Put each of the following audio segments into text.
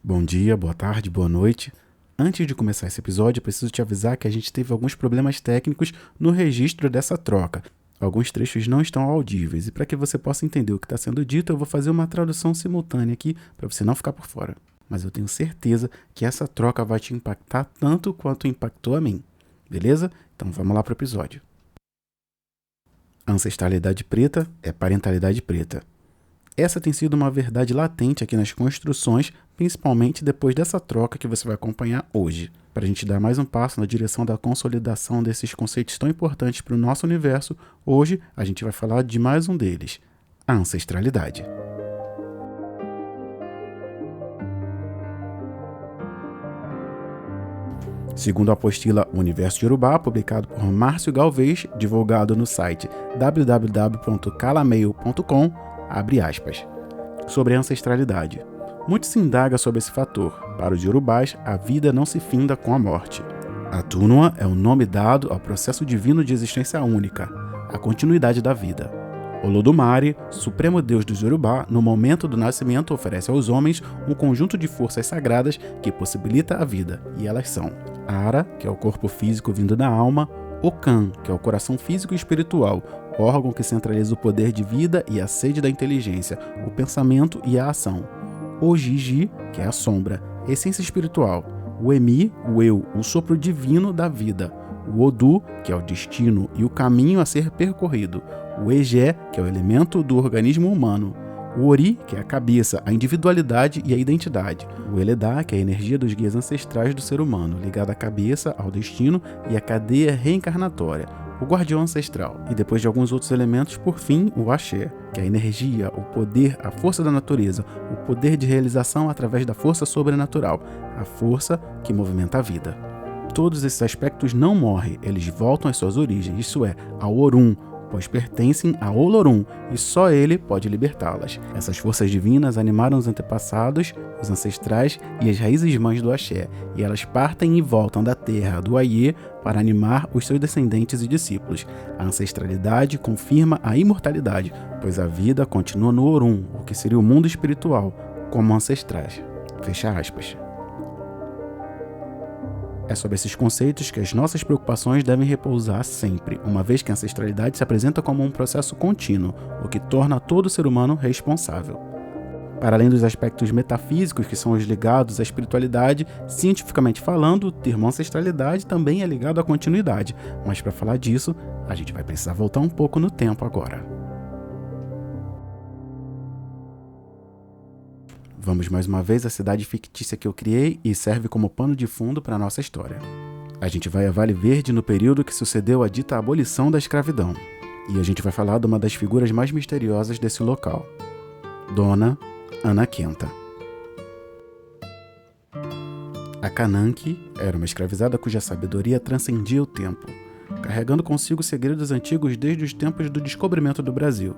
Bom dia, boa tarde, boa noite. Antes de começar esse episódio, eu preciso te avisar que a gente teve alguns problemas técnicos no registro dessa troca. Alguns trechos não estão audíveis e para que você possa entender o que está sendo dito, eu vou fazer uma tradução simultânea aqui para você não ficar por fora. Mas eu tenho certeza que essa troca vai te impactar tanto quanto impactou a mim. Beleza? Então vamos lá para o episódio. Ancestralidade preta é parentalidade preta. Essa tem sido uma verdade latente aqui nas construções, principalmente depois dessa troca que você vai acompanhar hoje. Para a gente dar mais um passo na direção da consolidação desses conceitos tão importantes para o nosso universo, hoje a gente vai falar de mais um deles, a ancestralidade. Segundo a apostila Universo Yorubá, publicado por Márcio Galvez, divulgado no site www.calameio.com, abre aspas. Sobre a ancestralidade. Muito se indaga sobre esse fator. Para os Yorubás, a vida não se finda com a morte. A Tunua é o nome dado ao processo divino de existência única, a continuidade da vida. Olodumare, supremo deus dos Yorubá, no momento do nascimento oferece aos homens um conjunto de forças sagradas que possibilita a vida, e elas são Ara, que é o corpo físico vindo da alma, Okan, que é o coração físico e espiritual, órgão que centraliza o poder de vida e a sede da inteligência, o pensamento e a ação. Ojiji, que é a sombra, essência espiritual. O Emi, o eu, o sopro divino da vida. O Odu, que é o destino e o caminho a ser percorrido. O Egé, que é o elemento do organismo humano. O Ori, que é a cabeça, a individualidade e a identidade. O Eledá, que é a energia dos guias ancestrais do ser humano, ligada à cabeça, ao destino e à cadeia reencarnatória. O guardião ancestral, e depois de alguns outros elementos, por fim, o Axé, que é a energia, o poder, a força da natureza, o poder de realização através da força sobrenatural, a força que movimenta a vida. Todos esses aspectos não morrem, eles voltam às suas origens, isso é, ao Orum, pois pertencem a Olorum e só ele pode libertá-las. Essas forças divinas animaram os antepassados, os ancestrais e as raízes mães do Axé, e elas partem e voltam da terra do Aie para animar os seus descendentes e discípulos. A ancestralidade confirma a imortalidade, pois a vida continua no Orum, o que seria o mundo espiritual, como ancestrais. Fecha aspas. É sobre esses conceitos que as nossas preocupações devem repousar sempre, uma vez que a ancestralidade se apresenta como um processo contínuo, o que torna todo ser humano responsável. Para além dos aspectos metafísicos que são os ligados à espiritualidade, cientificamente falando, o termo ancestralidade também é ligado à continuidade, mas para falar disso, a gente vai precisar voltar um pouco no tempo agora. Vamos mais uma vez à cidade fictícia que eu criei e serve como pano de fundo para a nossa história. A gente vai a Vale Verde no período que sucedeu a dita abolição da escravidão. E a gente vai falar de uma das figuras mais misteriosas desse local, Dona Ana Quenta. A Cananque era uma escravizada cuja sabedoria transcendia o tempo, carregando consigo segredos antigos desde os tempos do descobrimento do Brasil.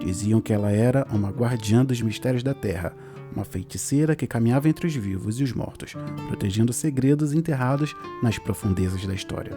Diziam que ela era uma guardiã dos mistérios da terra, uma feiticeira que caminhava entre os vivos e os mortos, protegendo segredos enterrados nas profundezas da história.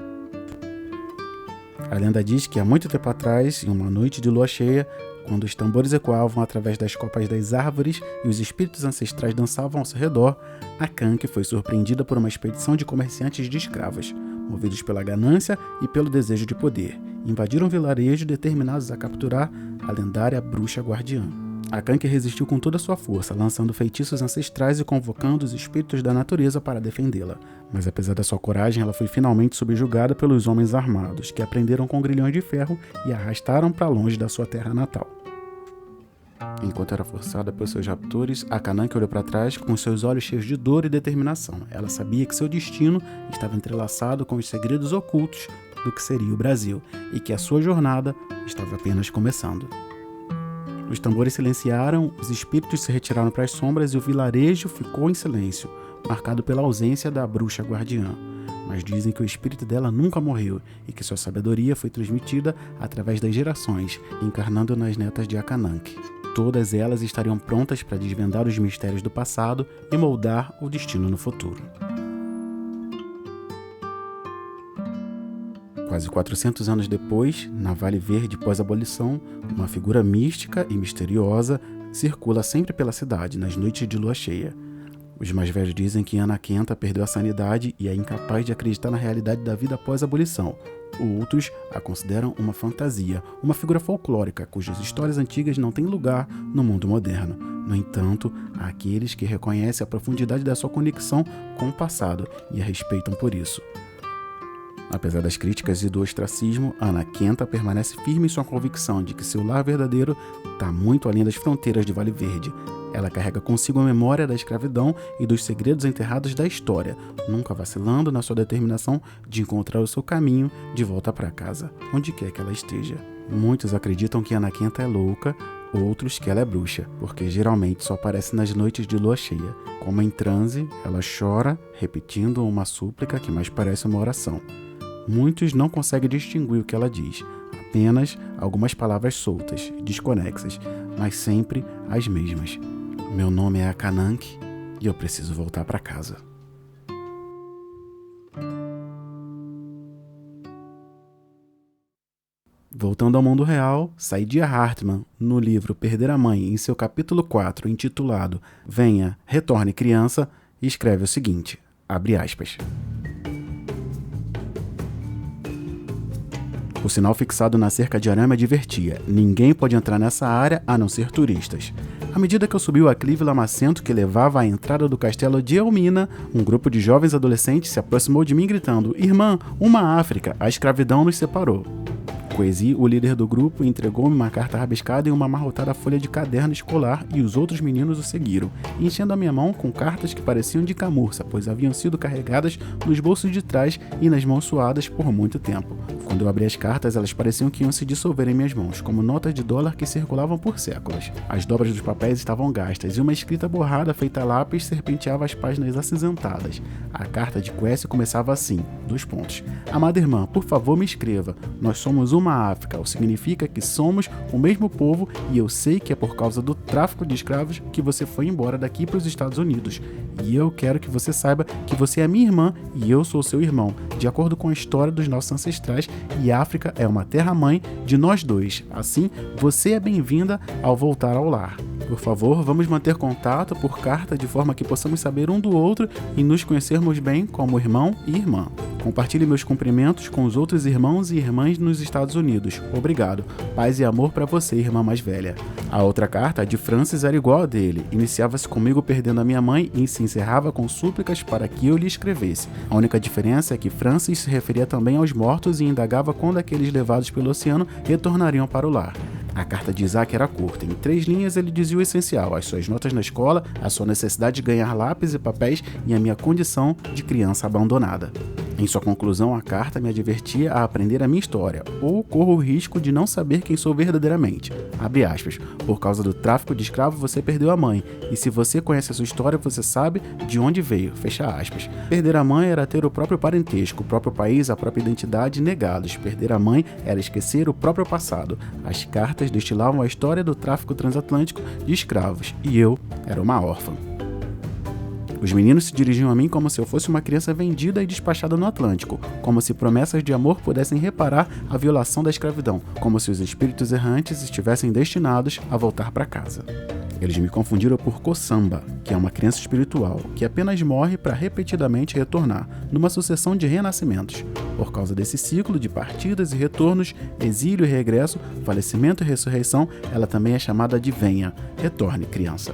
A lenda diz que há muito tempo atrás, em uma noite de lua cheia, quando os tambores ecoavam através das copas das árvores e os espíritos ancestrais dançavam ao seu redor, a Cananque foi surpreendida por uma expedição de comerciantes de escravas, movidos pela ganância e pelo desejo de poder. Invadiram um vilarejo determinados a capturar a lendária bruxa guardiã. A Cananque resistiu com toda a sua força, lançando feitiços ancestrais e convocando os espíritos da natureza para defendê-la. Mas apesar da sua coragem, ela foi finalmente subjugada pelos homens armados, que a prenderam com grilhões de ferro e a arrastaram para longe da sua terra natal. Enquanto era forçada pelos seus raptores, a Cananque olhou para trás com seus olhos cheios de dor e determinação. Ela sabia que seu destino estava entrelaçado com os segredos ocultos do que seria o Brasil e que a sua jornada estava apenas começando. Os tambores silenciaram, os espíritos se retiraram para as sombras e o vilarejo ficou em silêncio, marcado pela ausência da bruxa guardiã. Mas dizem que o espírito dela nunca morreu e que sua sabedoria foi transmitida através das gerações, encarnando nas netas de Akananke. Todas elas estariam prontas para desvendar os mistérios do passado e moldar o destino no futuro. Quase 400 anos depois, na Vale Verde pós-abolição, uma figura mística e misteriosa circula sempre pela cidade nas noites de lua cheia. Os mais velhos dizem que Ana Kenta perdeu a sanidade e é incapaz de acreditar na realidade da vida após a abolição. Outros a consideram uma fantasia, uma figura folclórica cujas histórias antigas não têm lugar no mundo moderno. No entanto, há aqueles que reconhecem a profundidade da sua conexão com o passado e a respeitam por isso. Apesar das críticas e do ostracismo, Ana Kenta permanece firme em sua convicção de que seu lar verdadeiro está muito além das fronteiras de Vale Verde. Ela carrega consigo a memória da escravidão e dos segredos enterrados da história, nunca vacilando na sua determinação de encontrar o seu caminho de volta para casa, onde quer que ela esteja. Muitos acreditam que Ana Kenta é louca, outros que ela é bruxa, porque geralmente só aparece nas noites de lua cheia. Como em transe, ela chora, repetindo uma súplica que mais parece uma oração. Muitos não conseguem distinguir o que ela diz, apenas algumas palavras soltas, desconexas, mas sempre as mesmas. Meu nome é Akanank e eu preciso voltar para casa. Voltando ao mundo real, Saidiya Hartman, no livro Perder a Mãe, em seu capítulo 4, intitulado Venha, Retorne Criança, escreve o seguinte, abre aspas. O sinal fixado na cerca de arame advertia: ninguém pode entrar nessa área a não ser turistas. À medida que eu subi o aclive lamacento que levava à entrada do castelo de Elmina, um grupo de jovens adolescentes se aproximou de mim gritando: Irmã, uma África, a escravidão nos separou. Kwesi, o líder do grupo, entregou-me uma carta rabiscada em uma amarrotada folha de caderno escolar e os outros meninos o seguiram, enchendo a minha mão com cartas que pareciam de camurça, pois haviam sido carregadas nos bolsos de trás e nas mãos suadas por muito tempo. Quando eu abri as cartas, elas pareciam que iam se dissolver em minhas mãos, como notas de dólar que circulavam por séculos. As dobras dos papéis estavam gastas e uma escrita borrada feita a lápis serpenteava as páginas acinzentadas. A carta de Kwesi começava assim, : Amada irmã, por favor me escreva. Nós somos uma África, o que significa que somos o mesmo povo e eu sei que é por causa do tráfico de escravos que você foi embora daqui para os Estados Unidos. E eu quero que você saiba que você é minha irmã e eu sou seu irmão, de acordo com a história dos nossos ancestrais, e África é uma terra-mãe de nós dois. Assim, você é bem-vinda ao voltar ao lar. Por favor, vamos manter contato por carta de forma que possamos saber um do outro e nos conhecermos bem como irmão e irmã. Compartilhe meus cumprimentos com os outros irmãos e irmãs nos Estados Unidos. Obrigado. Paz e amor para você, irmã mais velha. A outra carta, a de Francis, era igual a dele. Iniciava-se comigo perdendo a minha mãe e se encerrava com súplicas para que eu lhe escrevesse. A única diferença é que Francis se referia também aos mortos e indagava quando aqueles levados pelo oceano retornariam para o lar. A carta de Isaac era curta. Em 3 linhas ele dizia o essencial: as suas notas na escola, a sua necessidade de ganhar lápis e papéis e a minha condição de criança abandonada. Em sua conclusão, a carta me advertia a aprender a minha história, ou corro o risco de não saber quem sou verdadeiramente. Abre aspas. Por causa do tráfico de escravos, você perdeu a mãe, e se você conhece a sua história, você sabe de onde veio. Fecha aspas. Perder a mãe era ter o próprio parentesco, o próprio país, a própria identidade negados. Perder a mãe era esquecer o próprio passado. As cartas destilavam a história do tráfico transatlântico de escravos, e eu era uma órfã. Os meninos se dirigiam a mim como se eu fosse uma criança vendida e despachada no Atlântico, como se promessas de amor pudessem reparar a violação da escravidão, como se os espíritos errantes estivessem destinados a voltar para casa. Eles me confundiram por Kosamba, que é uma criança espiritual, que apenas morre para repetidamente retornar, numa sucessão de renascimentos. Por causa desse ciclo de partidas e retornos, exílio e regresso, falecimento e ressurreição, ela também é chamada de Venha, retorne, criança.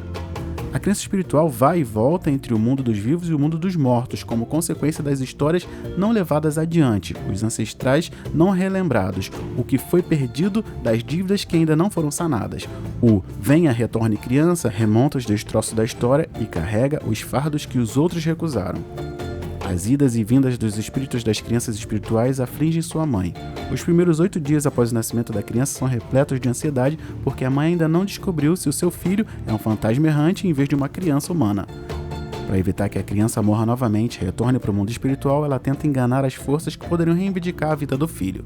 A criança espiritual vai e volta entre o mundo dos vivos e o mundo dos mortos, como consequência das histórias não levadas adiante, os ancestrais não relembrados, o que foi perdido, das dívidas que ainda não foram sanadas. O Venha, Retorne Criança remonta os destroços da história e carrega os fardos que os outros recusaram. As idas e vindas dos espíritos das crianças espirituais afligem sua mãe. Os primeiros 8 dias após o nascimento da criança são repletos de ansiedade porque a mãe ainda não descobriu se o seu filho é um fantasma errante em vez de uma criança humana. Para evitar que a criança morra novamente e retorne para o mundo espiritual, ela tenta enganar as forças que poderiam reivindicar a vida do filho.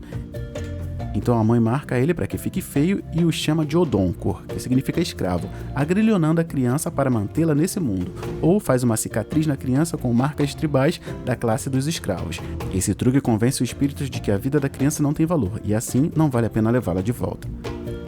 Então a mãe marca ele para que fique feio e o chama de Odonkor, que significa escravo, agrilhonando a criança para mantê-la nesse mundo, ou faz uma cicatriz na criança com marcas tribais da classe dos escravos. Esse truque convence os espíritos de que a vida da criança não tem valor e assim não vale a pena levá-la de volta.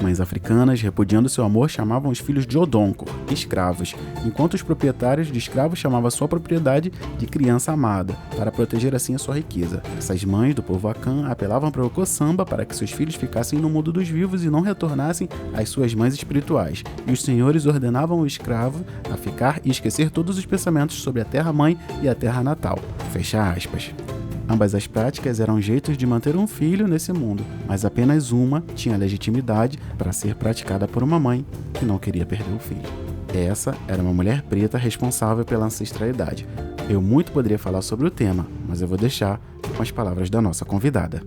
Mães africanas, repudiando seu amor, chamavam os filhos de Odonkor, escravos, enquanto os proprietários de escravos chamavam sua propriedade de criança amada, para proteger assim a sua riqueza. Essas mães do povo Akan apelavam para o Kosamba para que seus filhos ficassem no mundo dos vivos e não retornassem às suas mães espirituais, e os senhores ordenavam o escravo a ficar e esquecer todos os pensamentos sobre a terra-mãe e a terra natal. Fecha aspas. Ambas as práticas eram jeitos de manter um filho nesse mundo, mas apenas uma tinha legitimidade para ser praticada por uma mãe que não queria perder o filho. Essa era uma mulher preta responsável pela ancestralidade. Eu muito poderia falar sobre o tema, mas eu vou deixar com as palavras da nossa convidada.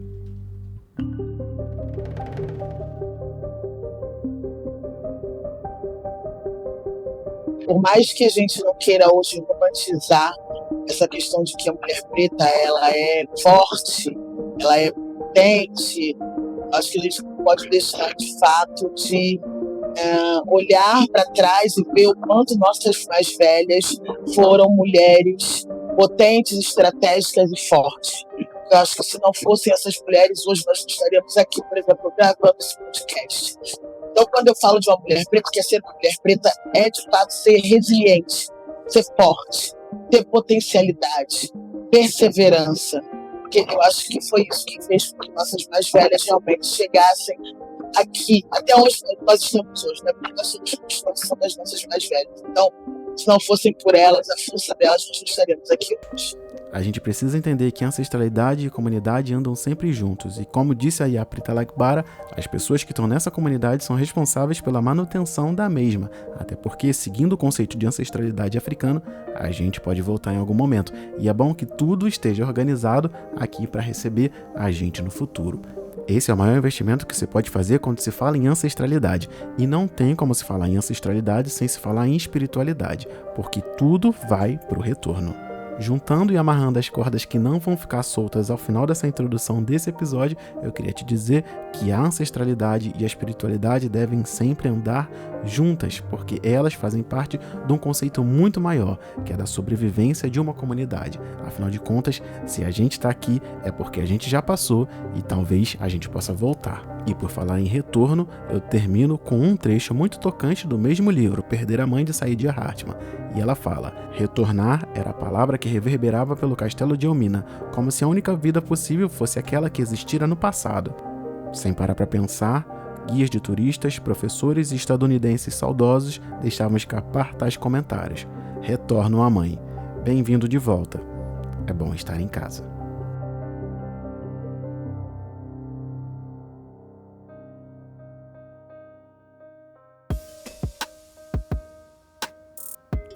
Por mais que a gente não queira hoje romantizar essa questão de que a mulher preta ela é forte, ela é potente, acho que a gente não pode deixar de fato de olhar para trás e ver o quanto nossas mais velhas foram mulheres potentes, estratégicas e fortes. Eu acho que se não fossem essas mulheres, hoje nós estaríamos aqui, por exemplo, gravando esse podcast. Então, quando eu falo de uma mulher preta, que ser uma mulher preta é, de fato, ser resiliente, ser forte, ter potencialidade, perseverança. Porque eu acho que foi isso que fez com que nossas mais velhas realmente chegassem aqui, até onde nós estamos hoje, né? Porque nós somos construção das nossas mais velhas. Então, se não fossem por elas, a força delas, nós não estaríamos aqui hoje. A gente precisa entender que ancestralidade e comunidade andam sempre juntos, e como disse a Preta Lagbara, as pessoas que estão nessa comunidade são responsáveis pela manutenção da mesma, até porque, seguindo o conceito de ancestralidade africano, a gente pode voltar em algum momento, e é bom que tudo esteja organizado aqui para receber a gente no futuro. Esse é o maior investimento que você pode fazer quando se fala em ancestralidade, e não tem como se falar em ancestralidade sem se falar em espiritualidade, porque tudo vai para o retorno. Juntando e amarrando as cordas que não vão ficar soltas ao final dessa introdução desse episódio, eu queria te dizer que a ancestralidade e a espiritualidade devem sempre andar juntas, porque elas fazem parte de um conceito muito maior, que é da sobrevivência de uma comunidade. Afinal de contas, se a gente está aqui, é porque a gente já passou e talvez a gente possa voltar. E por falar em retorno, eu termino com um trecho muito tocante do mesmo livro, Perder a Mãe, de Saidiya Hartman. E ela fala: retornar era a palavra que reverberava pelo castelo de Elmina, como se a única vida possível fosse aquela que existira no passado. Sem parar para pensar, guias de turistas, professores e estadunidenses saudosos deixavam escapar tais comentários. Retorno à mãe. Bem-vindo de volta. É bom estar em casa.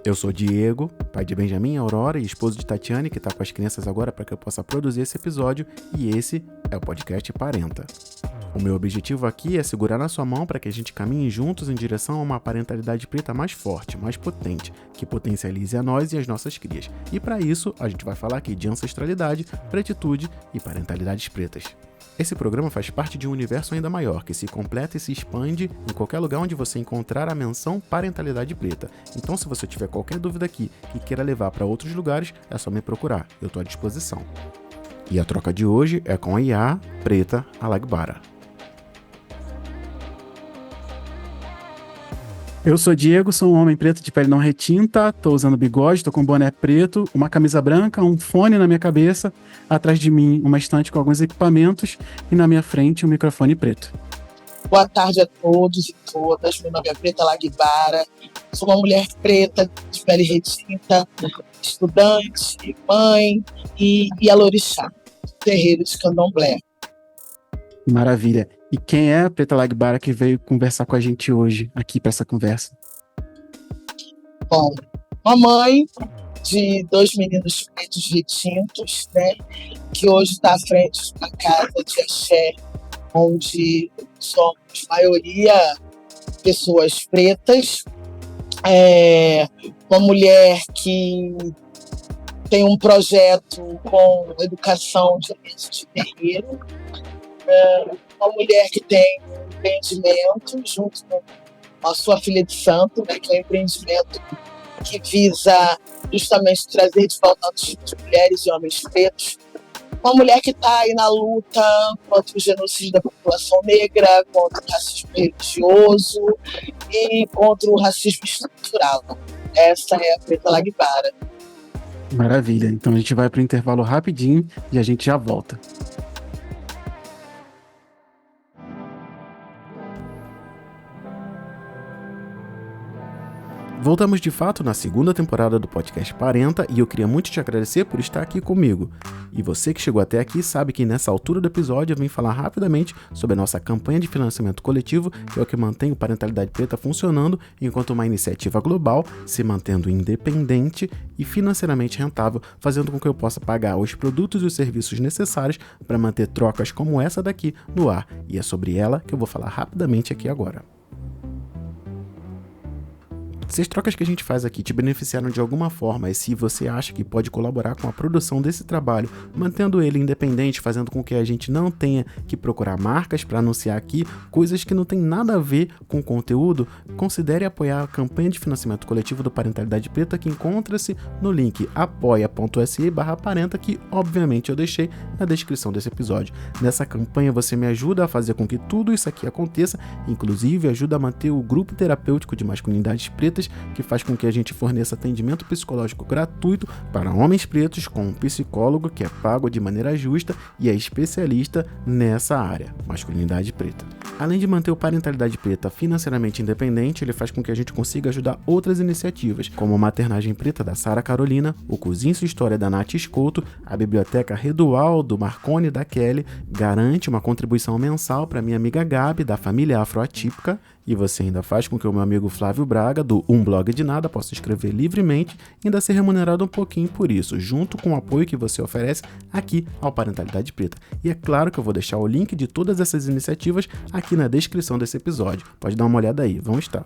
Eu sou Diego, pai de Benjamin e Aurora e esposo de Tatiane, que está com as crianças agora para que eu possa produzir esse episódio, e esse é o podcast Parenta. O meu objetivo aqui é segurar na sua mão para que a gente caminhe juntos em direção a uma parentalidade preta mais forte, mais potente, que potencialize a nós e as nossas crias. E para isso, a gente vai falar aqui de ancestralidade, pretitude e parentalidades pretas. Esse programa faz parte de um universo ainda maior, que se completa e se expande em qualquer lugar onde você encontrar a menção parentalidade preta. Então, se você tiver qualquer dúvida aqui e queira levar para outros lugares, é só me procurar, eu estou à disposição. E a troca de hoje é com a Preta Alagbara. Eu sou Diego, sou um homem preto de pele não retinta, tô usando bigode, tô com um boné preto, uma camisa branca, um fone na minha cabeça, atrás de mim uma estante com alguns equipamentos e na minha frente um microfone preto. Boa tarde a todos e todas, meu nome é Preta Lagbara, sou uma mulher preta de pele retinta, estudante, mãe e Yalorixá, terreiro de Candomblé. Maravilha. E quem é a Preta Lagbara que veio conversar com a gente hoje, aqui para essa conversa? Bom, uma mãe de 2 meninos pretos retintos, né, que hoje está à frente de uma casa de axé, onde somos maioria pessoas pretas. Uma mulher que tem um projeto com educação de terreiro. Uma mulher que tem um empreendimento junto com a sua filha de santo, né, que é um empreendimento que visa justamente trazer de volta aos tipos de mulheres e homens pretos uma mulher que está aí na luta contra o genocídio da população negra, contra o racismo religioso e contra o racismo estrutural. Essa é a Preta Lagbara. Maravilha. Então a gente vai para o intervalo rapidinho e a gente já volta. Voltamos de fato na segunda temporada do Podcast Parenta e eu queria muito te agradecer por estar aqui comigo. E você que chegou até aqui sabe que nessa altura do episódio eu vim falar rapidamente sobre a nossa campanha de financiamento coletivo, que é o que mantém o Parentalidade Preta funcionando enquanto uma iniciativa global se mantendo independente e financeiramente rentável, fazendo com que eu possa pagar os produtos e os serviços necessários para manter trocas como essa daqui no ar. E é sobre ela que eu vou falar rapidamente aqui agora. Se as trocas que a gente faz aqui te beneficiaram de alguma forma e se você acha que pode colaborar com a produção desse trabalho, mantendo ele independente, fazendo com que a gente não tenha que procurar marcas para anunciar aqui coisas que não tem nada a ver com o conteúdo, considere apoiar a campanha de financiamento coletivo do Parentalidade Preta, que encontra-se no link apoia.se/parenta, que obviamente eu deixei na descrição desse episódio. Nessa campanha você me ajuda a fazer com que tudo isso aqui aconteça, inclusive ajuda a manter o grupo terapêutico de masculinidades pretas, que faz com que a gente forneça atendimento psicológico gratuito para homens pretos com um psicólogo que é pago de maneira justa e é especialista nessa área, masculinidade preta. Além de manter o Parentalidade Preta financeiramente independente, ele faz com que a gente consiga ajudar outras iniciativas, como a Maternagem Preta da Sara Carolina, o Cozinha Sua História da Nath Escoto, a Biblioteca Redual do Marconi da Kelly, garante uma contribuição mensal para minha amiga Gabi, da família Afroatípica, e você ainda faz com que o meu amigo Flávio Braga, do Um Blog de Nada, possa escrever livremente e ainda ser remunerado um pouquinho por isso, junto com o apoio que você oferece aqui ao Parentalidade Preta. E é claro que eu vou deixar o link de todas essas iniciativas aqui na descrição desse episódio. Pode dar uma olhada aí, vão estar.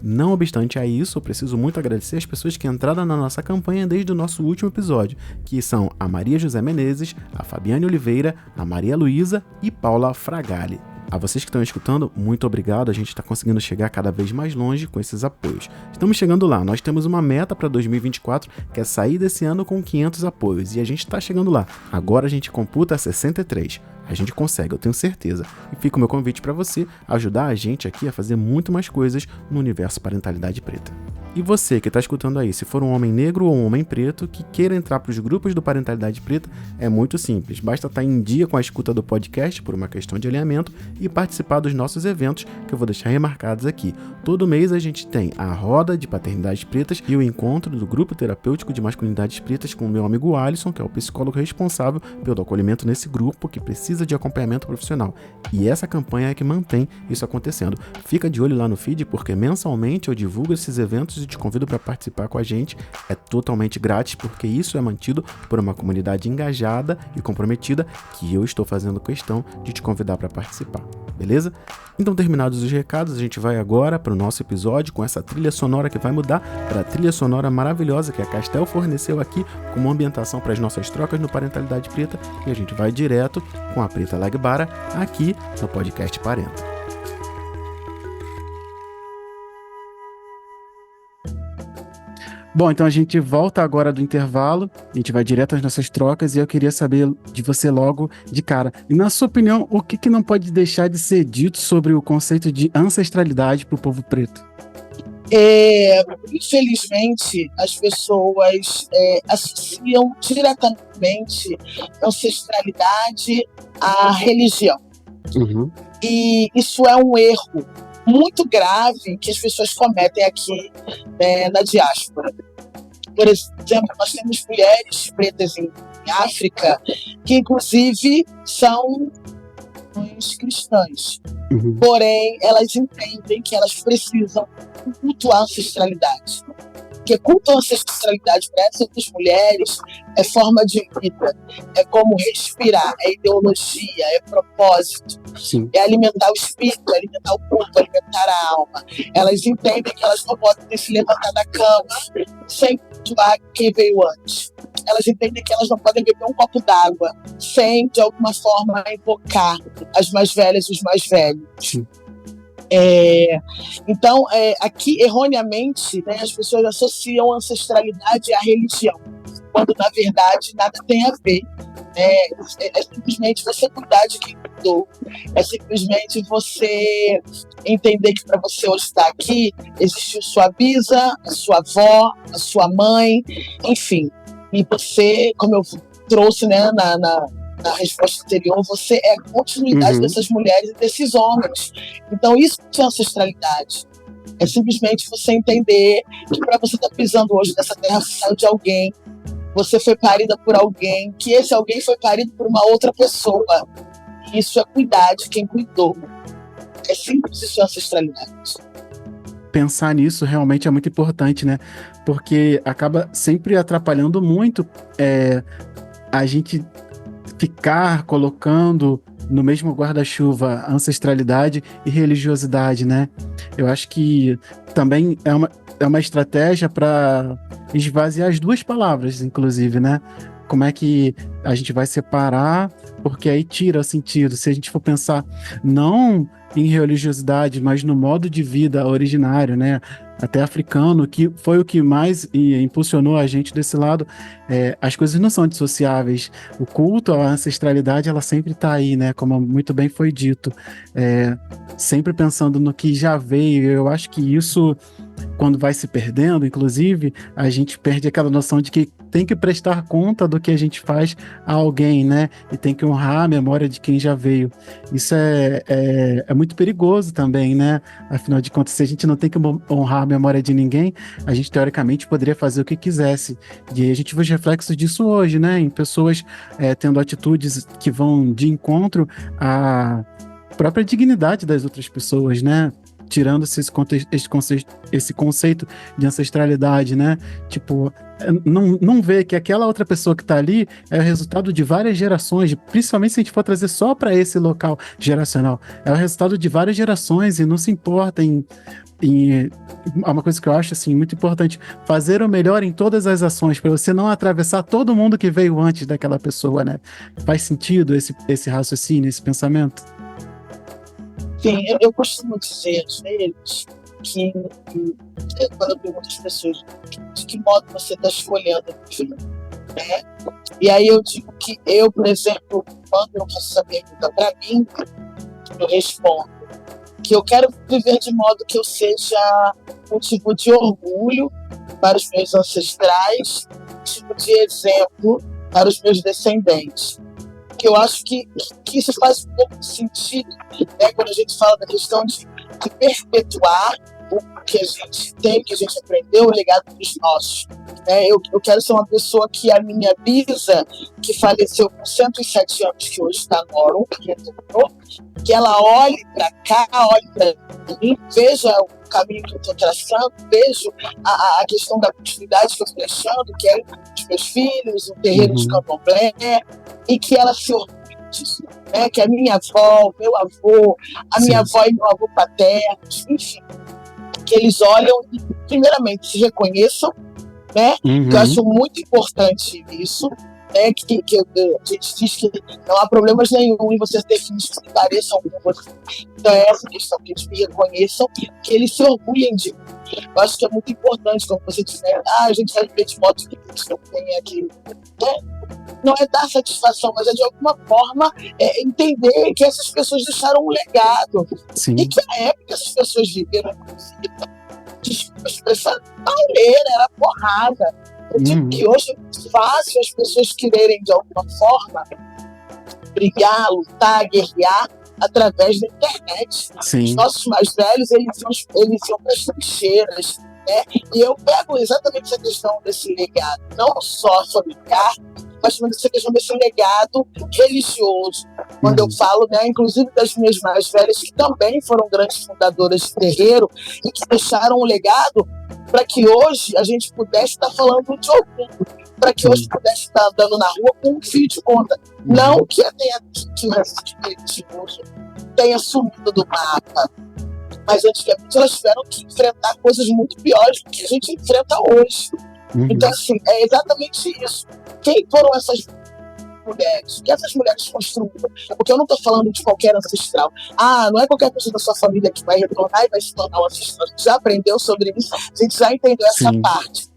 Não obstante a isso, eu preciso muito agradecer as pessoas que entraram na nossa campanha desde o nosso último episódio, que são a Maria José Menezes, a Fabiane Oliveira, a Maria Luísa e Paula Fragali. A vocês que estão escutando, muito obrigado, a gente está conseguindo chegar cada vez mais longe com esses apoios. Estamos chegando lá, nós temos uma meta para 2024, que é sair desse ano com 500 apoios, e a gente está chegando lá. Agora a gente computa 63. A gente consegue, eu tenho certeza. E fica o meu convite para você ajudar a gente aqui a fazer muito mais coisas no universo Parentalidade Preta. E você que está escutando aí, se for um homem negro ou um homem preto que queira entrar para os grupos do Parentalidade Preta, é muito simples. Basta estar em dia com a escuta do podcast por uma questão de alinhamento e participar dos nossos eventos que eu vou deixar remarcados aqui. Todo mês a gente tem a Roda de Paternidades Pretas e o encontro do Grupo Terapêutico de Masculinidades Pretas com o meu amigo Alisson, que é o psicólogo responsável pelo acolhimento nesse grupo que precisa de acompanhamento profissional. E essa campanha é que mantém isso acontecendo. Fica de olho lá no feed, porque mensalmente eu divulgo esses eventos e te convido para participar com a gente. É totalmente grátis, porque isso é mantido por uma comunidade engajada e comprometida que eu estou fazendo questão de te convidar para participar. Beleza? Então, terminados os recados, a gente vai agora para o nosso episódio com essa trilha sonora que vai mudar para a trilha sonora maravilhosa que a Castel forneceu aqui como ambientação para as nossas trocas no Parentalidade Preta, e a gente vai direto com a Preta Lagbara aqui no Podcast Parenta. Bom, então a gente volta agora do intervalo, a gente vai direto às nossas trocas e eu queria saber de você logo de cara. E na sua opinião, o que não pode deixar de ser dito sobre o conceito de ancestralidade para o povo preto? Infelizmente, as pessoas associam diretamente ancestralidade à religião. Uhum. E isso é um erro muito grave que as pessoas cometem aqui, na diáspora. Por exemplo, nós temos mulheres pretas em África que, inclusive, são cristãs. Uhum. Porém, elas entendem que elas precisam cultuar a ancestralidade. Porque cultuar a ancestralidade para essas mulheres é forma de vida, é como respirar, é ideologia, é propósito. Sim. É alimentar o espírito, alimentar o corpo, alimentar a alma. Elas entendem que elas não podem se levantar da cama sem cultuar quem veio antes. Elas entendem que elas não podem beber um copo d'água sem, de alguma forma, invocar as mais velhas e os mais velhos. Sim. Então, aqui, erroneamente, as pessoas associam a ancestralidade à religião, quando, na verdade, nada tem a ver. É simplesmente você cuidar de quem cuidou. É simplesmente você entender que para você hoje estar aqui, existiu sua bisa, a sua avó, a sua mãe, enfim. E você, como eu trouxe, né, na resposta anterior, você é a continuidade dessas mulheres e desses homens. Então, isso é ancestralidade. É simplesmente você entender que para você estar pisando hoje nessa terra, você saiu de alguém, você foi parida por alguém, que esse alguém foi parido por uma outra pessoa. Isso é cuidar de quem cuidou. É simples, isso é ancestralidade. Pensar nisso realmente é muito importante, né? Porque acaba sempre atrapalhando muito a gente ficar colocando no mesmo guarda-chuva ancestralidade e religiosidade, né? Eu acho que também é uma estratégia para esvaziar as duas palavras, inclusive, né? Como é que a gente vai separar, porque aí tira o sentido. Se a gente for pensar não em religiosidade, mas no modo de vida originário, né? Até africano, que foi o que mais impulsionou a gente desse lado. As coisas não são dissociáveis. O culto à ancestralidade, ela sempre está aí, né? Como muito bem foi dito. Sempre pensando no que já veio. Eu acho que isso, quando vai se perdendo, inclusive, a gente perde aquela noção de que tem que prestar conta do que a gente faz a alguém, né? E tem que honrar a memória de quem já veio. Isso é muito perigoso também, né? Afinal de contas, se a gente não tem que honrar a memória de ninguém, a gente, teoricamente, poderia fazer o que quisesse. E aí a gente vê os reflexos disso hoje, né? Em pessoas tendo atitudes que vão de encontro à própria dignidade das outras pessoas, né? Tirando-se esse conceito de ancestralidade, né? Tipo, não vê que aquela outra pessoa que tá ali é o resultado de várias gerações, principalmente se a gente for trazer só para esse local geracional. É o resultado de várias gerações e não se importa em uma coisa que eu acho assim muito importante, fazer o melhor em todas as ações, para você não atravessar todo mundo que veio antes daquela pessoa, né? Faz sentido esse raciocínio, esse pensamento? Sim, eu costumo dizer às vezes que quando eu pergunto às pessoas de que modo você está escolhendo viver, né? E aí eu digo que eu, por exemplo, quando eu faço essa pergunta para mim, eu respondo que eu quero viver de modo que eu seja motivo de orgulho para os meus ancestrais, motivo de exemplo para os meus descendentes. Que eu acho que isso faz um pouco de sentido, né, quando a gente fala da questão de perpetuar o que a gente tem, que a gente aprendeu, o legado dos nossos. Eu quero ser uma pessoa que a minha bisa, que faleceu com 107 anos, que hoje está no Orum, que ela olhe para cá, olhe para mim, veja o caminho que eu estou traçando, vejo a questão da continuidade que eu estou deixando, que é os meus filhos, o terreiro de Candomblé, e que ela se orgulhe disso, né? Que a minha avó, meu avô, a minha avó e meu avô paternos, enfim, que eles olham e primeiramente se reconheçam, né? Eu acho muito importante isso, né? Que a gente diz que não há problemas nenhum em você ter filhos que se pareçam com você. Então é essa questão, que eles me reconheçam, que eles se orgulhem de mim. Eu acho que é muito importante, como você disser, a gente vai viver de modo que a gente não tem aquilo, né? Não é dar satisfação, mas é de alguma forma entender que essas pessoas deixaram um legado. Sim. E que a época que essas pessoas viveram, desculpa, a expressão pauleira, era porrada. Eu digo que hoje é fácil as pessoas quererem, de alguma forma, brigar, lutar, guerrear através da internet. Sim. Os nossos mais velhos, eles iam para as trincheiras, né? E eu pego exatamente essa questão desse legado, não só familiar, mas também essa questão desse legado religioso. Quando eu falo, né, inclusive das minhas mais velhas, que também foram grandes fundadoras de terreiro e que deixaram um legado para que hoje a gente pudesse estar falando de algum, para que hoje pudesse estar andando na rua com um fio de conta. Não que o racismo religioso tenha sumido do mapa, mas antigamente elas tiveram que enfrentar coisas muito piores do que a gente enfrenta hoje. Então, assim, é exatamente isso. Quem foram essas mulheres? O que essas mulheres construíram? Porque eu não estou falando de qualquer ancestral. Não é qualquer pessoa da sua família que vai retornar e vai se tornar um ancestral. A gente já aprendeu sobre isso, a gente já entendeu essa parte.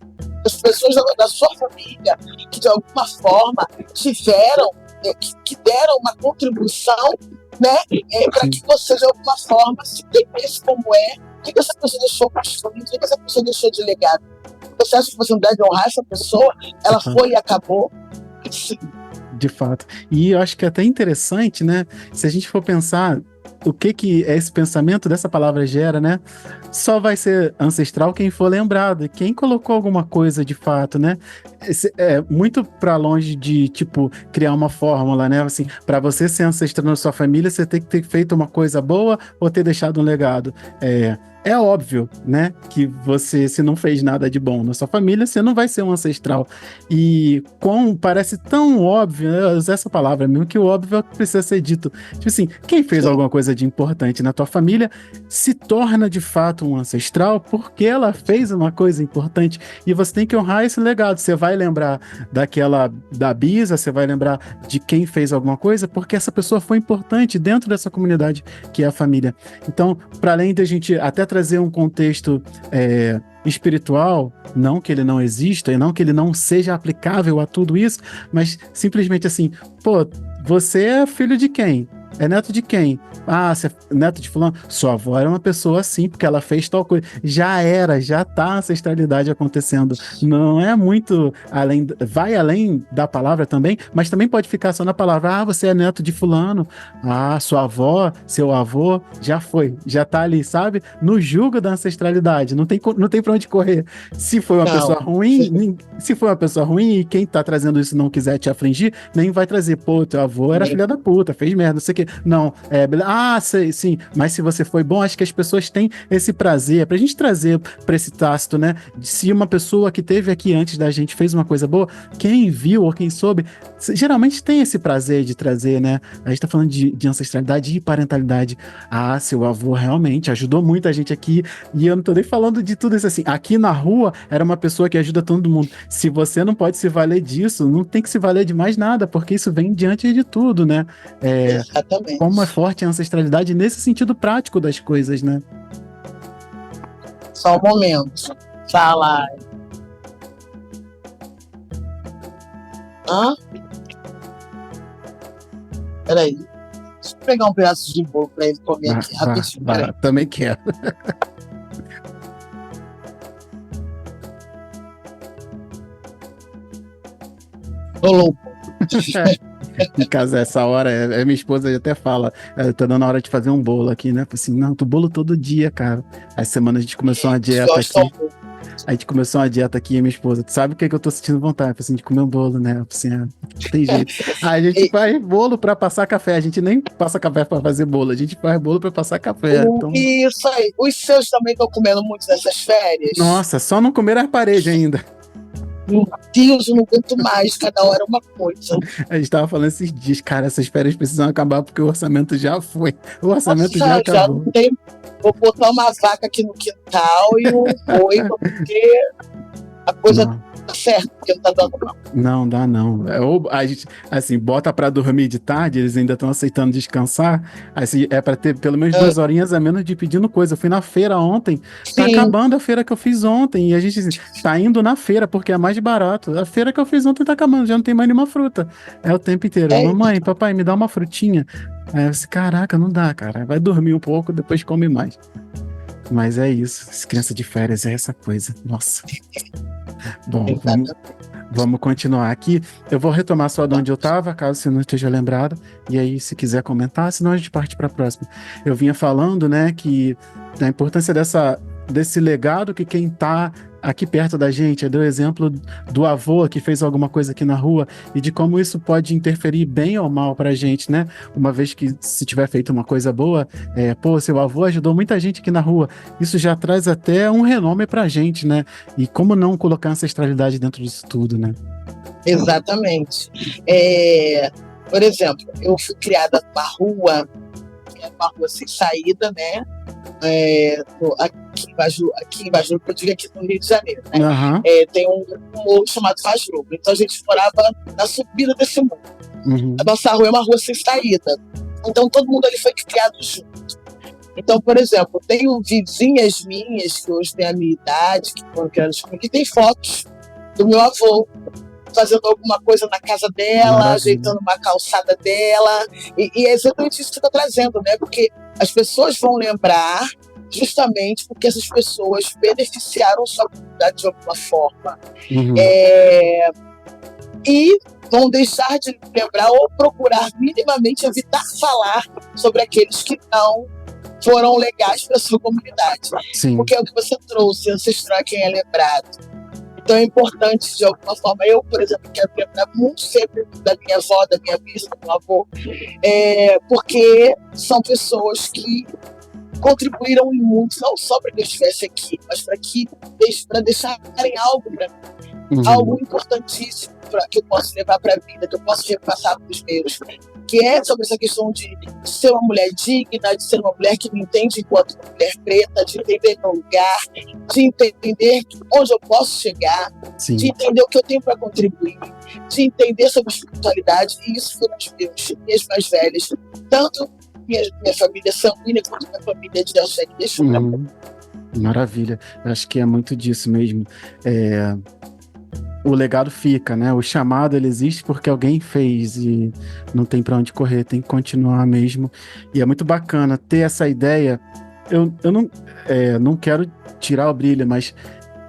As pessoas da sua família que, de alguma forma, tiveram que deram uma contribuição, né, para que você, de alguma forma, se entendesse como o que essa pessoa deixou construído, o que essa pessoa deixou de legado. Você acha que você não deve honrar essa pessoa? Ela foi e acabou. Sim. De fato. E eu acho que é até interessante, né? Se a gente for pensar o que esse pensamento dessa palavra gera, né? Só vai ser ancestral quem for lembrado, quem colocou alguma coisa de fato, né? É muito para longe de, tipo, criar uma fórmula, né? Assim, para você ser ancestral na sua família, você tem que ter feito uma coisa boa ou ter deixado um legado. É óbvio, né, que você, se não fez nada de bom na sua família, você não vai ser um ancestral. E parece tão óbvio, né, eu usar essa palavra mesmo, que o óbvio é o que precisa ser dito. Tipo assim, quem fez alguma coisa de importante na tua família se torna de fato um ancestral porque ela fez uma coisa importante. E você tem que honrar esse legado. Você vai lembrar da Bisa, você vai lembrar de quem fez alguma coisa, porque essa pessoa foi importante dentro dessa comunidade que é a família. Então, para além de a gente até trazer um contexto espiritual, não que ele não exista e não que ele não seja aplicável a tudo isso, mas simplesmente assim, pô, você é filho de quem? É neto de quem? Ah, você é neto de fulano? Sua avó era uma pessoa assim, porque ela fez tal coisa. Já tá a ancestralidade acontecendo. Não é muito além, vai além da palavra também, mas também pode ficar só na palavra. Ah, você é neto de fulano. Ah, sua avó, seu avô, já tá ali, sabe? No jugo da ancestralidade. Não tem pra onde correr. Se foi uma pessoa ruim, e quem tá trazendo isso não quiser te afligir, nem vai trazer. Pô, teu avô era filha da puta, fez merda, não sei o quê. Não, sei, sim, mas se você foi bom, acho que as pessoas têm esse prazer, pra gente trazer pra esse tácito, né? Se uma pessoa que teve aqui antes da gente fez uma coisa boa, quem viu ou quem soube, geralmente tem esse prazer de trazer, né? A gente tá falando de ancestralidade e parentalidade. Ah, seu avô realmente ajudou muita gente aqui, e eu não tô nem falando de tudo isso assim. Aqui na rua era uma pessoa que ajuda todo mundo. Se você não pode se valer disso, não tem que se valer de mais nada, porque isso vem diante de tudo, né? Exatamente. Como é forte a ancestralidade nesse sentido prático das coisas, né? Só um momento. Fala. Peraí. Deixa eu pegar um pedaço de bolo pra ele comer aqui rapidinho. Também quero. Rolou. Em casa, essa hora, minha esposa até fala, tá dando a hora de fazer um bolo aqui, né? Assim, não, tu bolo todo dia, cara. Essa semana a gente começou uma dieta aqui. A gente começou uma dieta aqui e minha esposa, tu sabe o que eu tô sentindo vontade? Assim, de comer um bolo, né? Assim, tem jeito. A gente faz bolo pra passar café, a gente nem passa café pra fazer bolo, a gente faz bolo pra passar café. Então... Isso aí. Os seus também estão comendo muito nessas férias? Nossa, só não comer as paredes ainda. Meu Deus, eu não aguento mais, cada hora uma coisa. A gente tava falando esses dias, cara, essas férias precisam acabar porque o orçamento já foi. O orçamento já acabou. Já não tem... Vou botar uma vaca aqui no quintal e um boi, porque a coisa tá certa, porque não tá dando não. Não, dá não. Ou a gente, assim, bota pra dormir de tarde, eles ainda estão aceitando descansar, assim, é pra ter pelo menos 2 horinhas a menos de pedindo coisa. Eu fui na feira ontem, tá acabando a feira que eu fiz ontem, e a gente assim, tá indo na feira porque é mais barato. A feira que eu fiz ontem tá acabando, já não tem mais nenhuma fruta. É o tempo inteiro. Mamãe, papai, me dá uma frutinha. Aí eu disse, caraca, não dá, cara. Vai dormir um pouco, depois come mais. Mas é isso, criança de férias é essa coisa. Nossa. Bom, vamos continuar aqui. Eu vou retomar só de onde eu estava, caso você não esteja lembrado. E aí, se quiser comentar, senão a gente parte para a próxima. Eu vinha falando, né, que da importância desse legado que quem está aqui perto da gente, eu dei o exemplo do avô que fez alguma coisa aqui na rua e de como isso pode interferir bem ou mal pra gente, né? Uma vez que se tiver feito uma coisa boa, seu avô ajudou muita gente aqui na rua, isso já traz até um renome pra gente, né? E como não colocar ancestralidade dentro disso tudo, né? Exatamente. Por exemplo, eu fui criada numa rua, que é uma rua sem saída, né? Aqui em Vaz Lobo, eu digo aqui no Rio de Janeiro, né? Uhum. Tem um morro chamado Vaz Lobo. Então a gente morava na subida desse morro. Uhum. A nossa rua é uma rua sem saída. Então todo mundo ali foi criado junto. Então, por exemplo, tenho vizinhas minhas que hoje têm a minha idade, que foram criadas comigo, que tem fotos do meu avô, fazendo alguma coisa na casa dela, Maravilha. ajeitando uma calçada dela, e é exatamente isso que eu estou trazendo, né? Porque as pessoas vão lembrar justamente porque essas pessoas beneficiaram sua comunidade de alguma forma. Uhum. E vão deixar de lembrar ou procurar minimamente evitar falar sobre aqueles que não foram legais para a sua comunidade. Sim. Porque é o que você trouxe, ancestral é quem é lembrado. Então é importante, de alguma forma, eu, por exemplo, quero lembrar muito sempre da minha avó, da minha bisa, do meu avô, porque são pessoas que contribuíram muito, não só para que eu estivesse aqui, mas para deixarem algo para mim, algo importantíssimo que eu posso levar para a vida, que eu posso repassar para os meus, que é sobre essa questão de ser uma mulher digna, de ser uma mulher que me entende enquanto uma mulher preta, de entender meu lugar, de entender onde eu posso chegar, Sim. de entender o que eu tenho para contribuir, de entender sobre espiritualidade, e isso foram as minhas mais velhas, tanto minha família sanguínea quanto minha família de axé, que deixou pra mim. Maravilha, eu acho que é muito disso mesmo. O legado fica, né? O chamado, ele existe porque alguém fez e não tem para onde correr, tem que continuar mesmo. E é muito bacana ter essa ideia. Eu não quero tirar o brilho, mas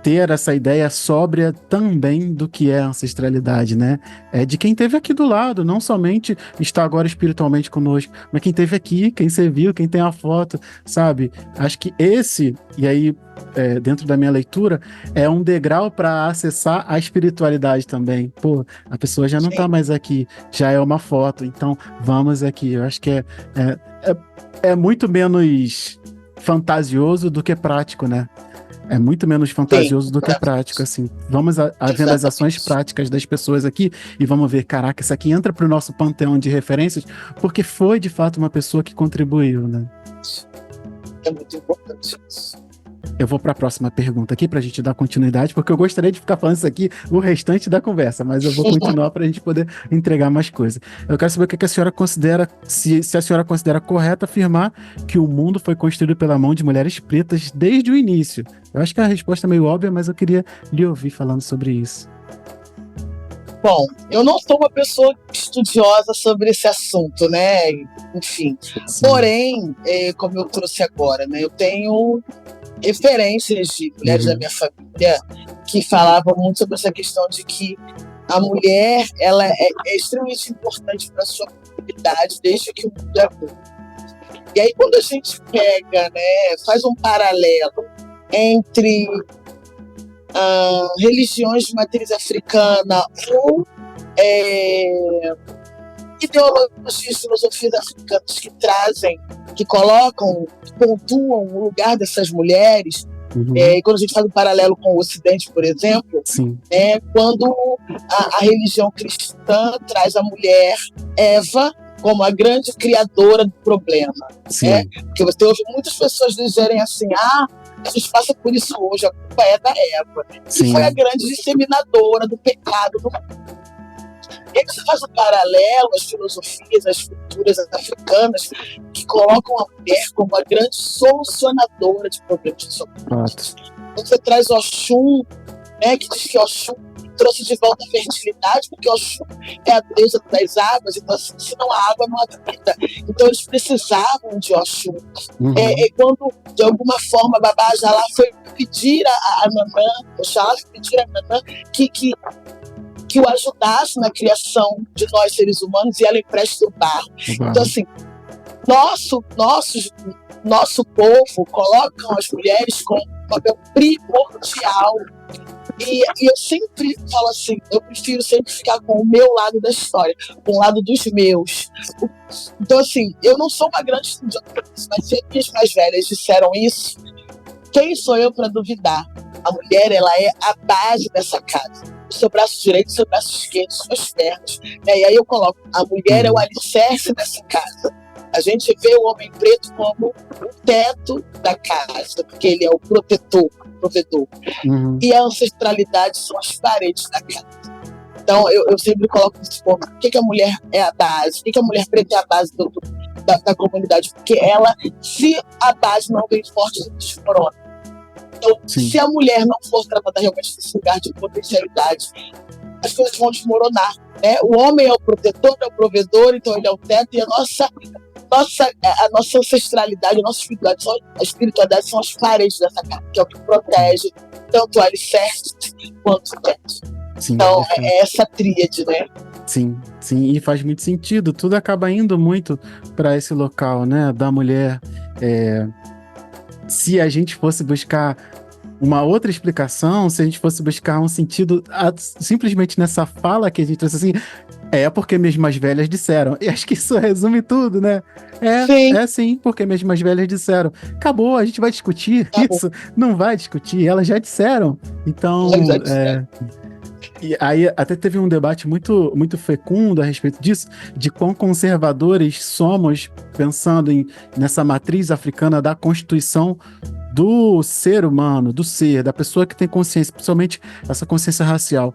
ter essa ideia sóbria também do que é ancestralidade, né? É de quem esteve aqui do lado, não somente está agora espiritualmente conosco, mas quem esteve aqui, quem você viu, quem tem a foto, sabe? Acho que e aí, dentro da minha leitura, é um degrau para acessar a espiritualidade também. Pô, a pessoa já não está mais aqui, já é uma foto, então vamos aqui. Eu acho que é muito menos fantasioso do que prático, né? É muito menos fantasioso do que prático, assim. Vamos vendo as ações práticas das pessoas aqui e vamos ver, caraca, isso aqui entra pro nosso panteão de referências porque foi, de fato, uma pessoa que contribuiu, né? É muito importante isso. Eu vou para a próxima pergunta aqui para a gente dar continuidade, porque eu gostaria de ficar falando isso aqui o restante da conversa, mas eu vou continuar para a gente poder entregar mais coisas. Eu quero saber o que a senhora considera, se a senhora considera correto afirmar que o mundo foi construído pela mão de mulheres pretas desde o início. Eu acho que a resposta é meio óbvia, mas eu queria lhe ouvir falando sobre isso. Bom, eu não sou uma pessoa estudiosa sobre esse assunto, né? Enfim. Sim. Porém, como eu trouxe agora, né? Eu tenho referências de mulheres da minha família que falavam muito sobre essa questão de que a mulher ela é extremamente importante para a sua comunidade desde que o mundo é mundo. E aí quando a gente pega, né, faz um paralelo entre religiões de matriz africana ou ideologias, filosofias africanas que colocam, que pontuam o lugar dessas mulheres. E quando a gente faz um paralelo com o Ocidente, por exemplo, quando a religião cristã traz a mulher Eva como a grande criadora do problema. Porque você ouve muitas pessoas dizerem assim, a gente passa por isso hoje, a culpa é da Eva, que foi a grande disseminadora do pecado do mundo. E aí você faz um paralelo às filosofias, às culturas africanas que colocam a mulher como a grande solucionadora de problemas de sociedade. Você traz Oxum, né, que diz que Oxum trouxe de volta a fertilidade, porque Oxum é a deusa das águas, então assim, se não há água, não há vida. Então eles precisavam de Oxum. Quando, de alguma forma, Babá Jalá foi pedir a Nanã, Oxalá foi pedir a Nanã que o ajudasse na criação de nós seres humanos e ela empresta o barro. Então, assim, nosso povo colocam as mulheres com um papel primordial. E eu sempre falo assim, eu prefiro sempre ficar com o meu lado da história, com o lado dos meus. Então, assim, eu não sou uma grande estudiosa, mas se as minhas mais velhas disseram isso, quem sou eu para duvidar? A mulher, ela é a base dessa casa. O seu braço direito, o seu braço esquerdo, suas pernas. E aí eu coloco, a mulher é o alicerce dessa casa. A gente vê o homem preto como o teto da casa, porque ele é o provedor. E a ancestralidade são as paredes da casa. Então eu sempre coloco esse ponto. Por que a mulher é a base? Por que a mulher preta é a base da comunidade? Porque ela, se a base não vem forte, ela desmorona. Então, se a mulher não for tratada realmente nesse lugar de potencialidade, as coisas vão desmoronar. Né? O homem é o protetor, é o provedor, então ele é o teto, e a nossa ancestralidade, a espiritualidade são as paredes dessa casa, que é o que protege tanto o alicerce quanto o teto. Sim, então, é essa tríade, né? Sim, e faz muito sentido. Tudo acaba indo muito para esse local, né? Da mulher. Se a gente fosse buscar uma outra explicação, se a gente fosse buscar um sentido simplesmente nessa fala que a gente trouxe assim, porque minhas mais velhas disseram. E acho que isso resume tudo, né? Sim, porque minhas mais velhas disseram. Acabou, a gente vai discutir isso? Não vai discutir, elas já disseram. Então, e aí até teve um debate muito, muito fecundo a respeito disso, de quão conservadores somos, pensando nessa matriz africana da Constituição do ser humano, da pessoa que tem consciência, principalmente essa consciência racial,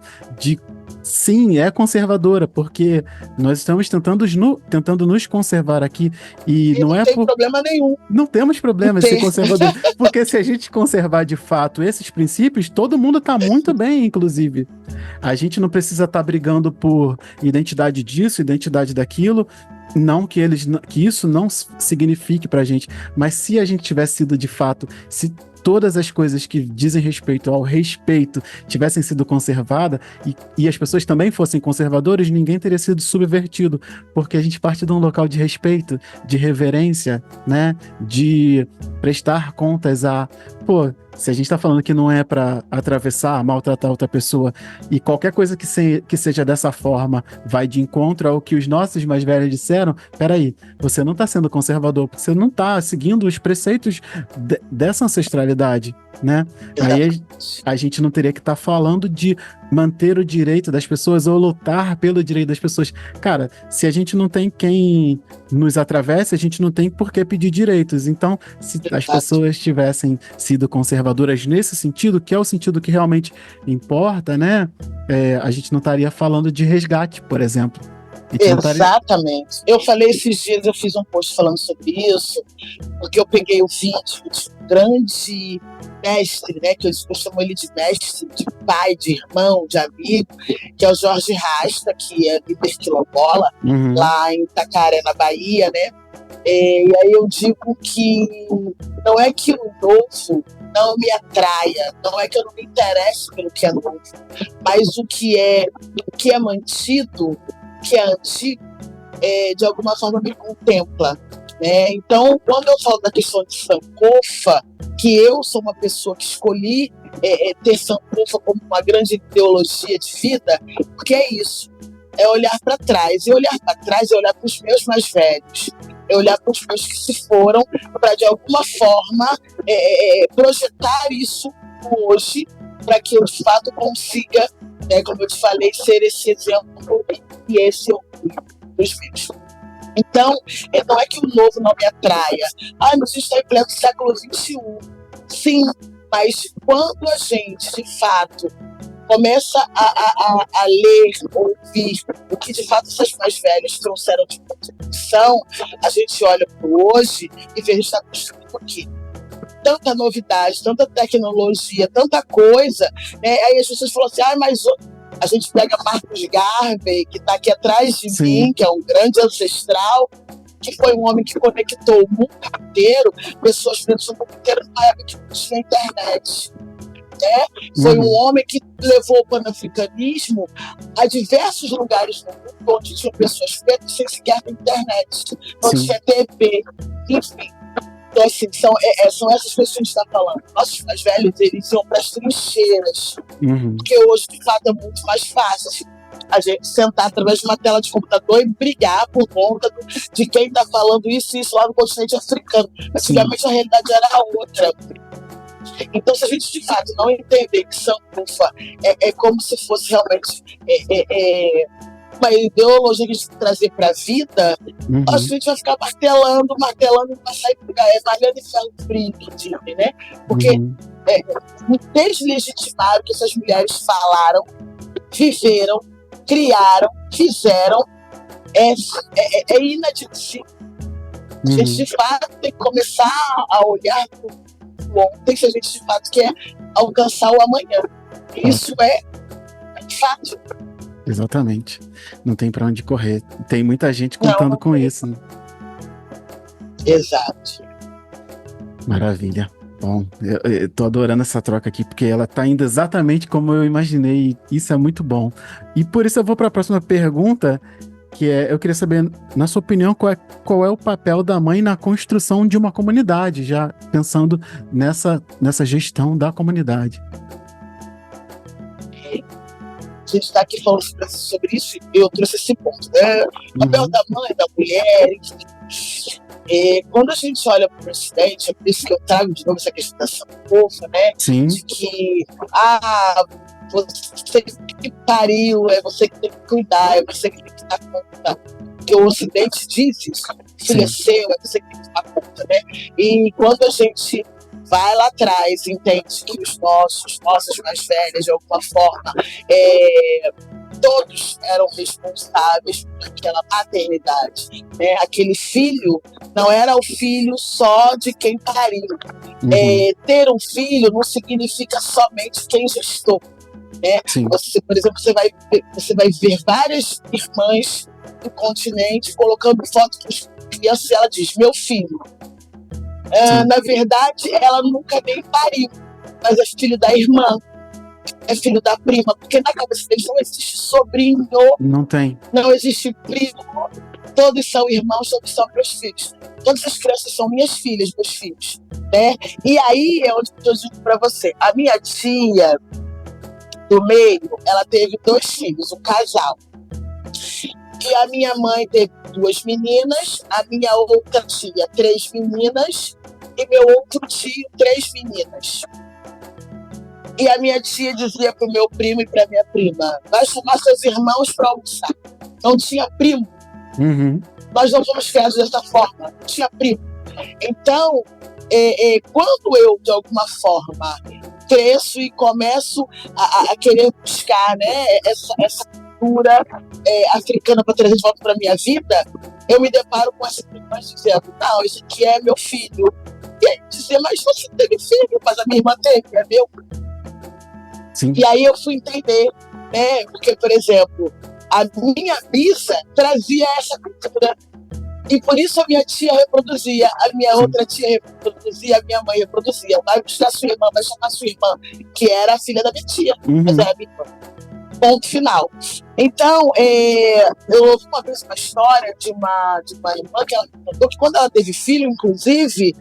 sim, é conservadora, porque nós estamos tentando nos conservar aqui e não tem problema nenhum. Não temos problema de ser conservador, porque se a gente conservar de fato esses princípios, todo mundo está muito bem, inclusive. A gente não precisa estar brigando por identidade disso, identidade daquilo. Não que isso não signifique pra gente, mas se a gente tivesse sido de fato, se todas as coisas que dizem respeito ao respeito tivessem sido conservadas e as pessoas também fossem conservadoras, ninguém teria sido subvertido, porque a gente parte de um local de respeito, de reverência, né, de prestar contas se a gente tá falando que não é pra atravessar, maltratar outra pessoa, e qualquer coisa que seja dessa forma vai de encontro ao que os nossos mais velhos disseram, peraí, você não tá sendo conservador, porque você não tá seguindo os preceitos dessa ancestralidade, né? Aí a gente não teria que estar falando de manter o direito das pessoas ou lutar pelo direito das pessoas. Cara, se a gente não tem quem nos atravesse, a gente não tem por que pedir direitos. Então, se as pessoas tivessem sido conservadoras nesse sentido, que é o sentido que realmente importa, né? A gente não estaria falando de resgate, por exemplo. Exatamente. Eu falei esses dias, eu fiz um post falando sobre isso, porque eu peguei o vídeo de um grande mestre, né, que eu chamo ele de mestre, de pai, de irmão, de amigo, que é o Jorge Rasta, que é líder quilombola, lá em Itacaré, na Bahia, né? E aí eu digo que não é que o novo não me atraia, não é que eu não me interesse pelo que é novo, mas o que é mantido, que é antigo, de alguma forma me contempla. Né? Então, quando eu falo da questão de Sankofa, que eu sou uma pessoa que escolhi ter Sankofa como uma grande ideologia de vida, porque é isso, é olhar para trás. E olhar para trás é olhar para os meus mais velhos, é olhar para os meus que se foram, para de alguma forma projetar isso hoje, para que eu de fato consiga, como eu te falei, ser esse exemplo e esse orgulho dos meus. Então, não é que o novo não me atraia. Mas isso está em pleno século XXI. Sim, mas quando a gente, de fato, começa a ler, ouvir o que, de fato, essas mais velhas trouxeram de contribuição, a gente olha para o hoje e vê que a gente está construindo aqui. Tanta novidade, tanta tecnologia, tanta coisa, né? Aí as pessoas falam assim, mas a gente pega Marcus Garvey, que está aqui atrás de mim, que é um grande ancestral, que foi um homem que conectou o mundo inteiro, pessoas pretas no mundo inteiro, numa época que não tinha internet. Né? Foi um homem que levou o panafricanismo a diversos lugares no mundo onde tinham pessoas pretas sem sequer ter internet, onde tinha TV, enfim. Então, assim, são essas pessoas que a gente está falando. Nossos mais velhos, eles iam para as trincheiras, porque hoje, de fato, é muito mais fácil a gente sentar através de uma tela de computador e brigar por conta de quem está falando isso e isso lá no continente africano. Antigamente, a realidade era outra. Então, se a gente, de fato, não entender que Sankofa é como se fosse realmente uma ideologia que a gente tem que trazer para a vida, a gente vai ficar martelando e vai sair malhando e ferro frio, né? Porque deslegitimaram o que essas mulheres falaram, viveram, criaram, fizeram, é inadmissível. A gente, de fato, tem que começar a olhar para o ontem, se a gente, de fato, quer alcançar o amanhã. Isso é fato. Exatamente. Não tem para onde correr. Tem muita gente contando Não, com isso, né? exato. Maravilha. Bom, eu tô adorando essa troca aqui, porque ela tá indo exatamente como eu imaginei, e isso é muito bom. E por isso eu vou para a próxima pergunta, que é, eu queria saber, na sua opinião, qual é o papel da mãe na construção de uma comunidade, já pensando nessa gestão da comunidade. A gente está aqui falando sobre isso, e eu trouxe esse ponto, né? O papel da mãe, da mulher, quando a gente olha para o Ocidente, é por isso que eu trago de novo essa questão da sankofa, né? Sim. De que, você que pariu, é você que tem que cuidar, é você que tem que dar conta. Porque o Ocidente diz isso, filho é seu, é você que tem que dar conta, né? E quando a gente vai lá atrás, entende que os nossos mais velhos, de alguma forma, todos eram responsáveis por aquela maternidade, né? Aquele filho não era o filho só de quem pariu. Ter um filho não significa somente quem gestou, né? Você, por exemplo, você vai ver várias irmãs do continente colocando foto das crianças e ela diz, meu filho. Na verdade, ela nunca nem pariu, mas é filho da irmã, é filho da prima, porque na cabeça deles não existe sobrinho, não existe primo, todos são irmãos, todos são meus filhos, todas as crianças são minhas filhas, meus filhos, né? E aí é onde eu digo para você, a minha tia do meio, ela teve 2 filhos, um casal. E a minha mãe teve 2 meninas, a minha outra tia 3 meninas e meu outro tio 3 meninas. E a minha tia dizia pro meu primo e pra minha prima, vai chamar seus irmãos para almoçar. Não tinha primo. Nós não fomos criados dessa forma, não tinha primo. Então, quando eu, de alguma forma, cresço e começo a querer buscar, né, essa cultura africana para trazer de volta para minha vida, eu me deparo com essa irmã dizendo, não, isso aqui é meu filho. E aí dizer, mas você teve filho, mas a minha irmã teve, é meu. Sim. E aí eu fui entender, né, porque, por exemplo, a minha bisa trazia essa cultura. E por isso a minha tia reproduzia, a minha outra tia reproduzia, a minha mãe reproduzia. Vai buscar sua irmã, vai chamar sua irmã, que era a filha da minha tia, mas era a minha irmã. Ponto final. Então, eu ouvi uma vez uma história de uma irmã que ela contou que quando ela teve filho, inclusive,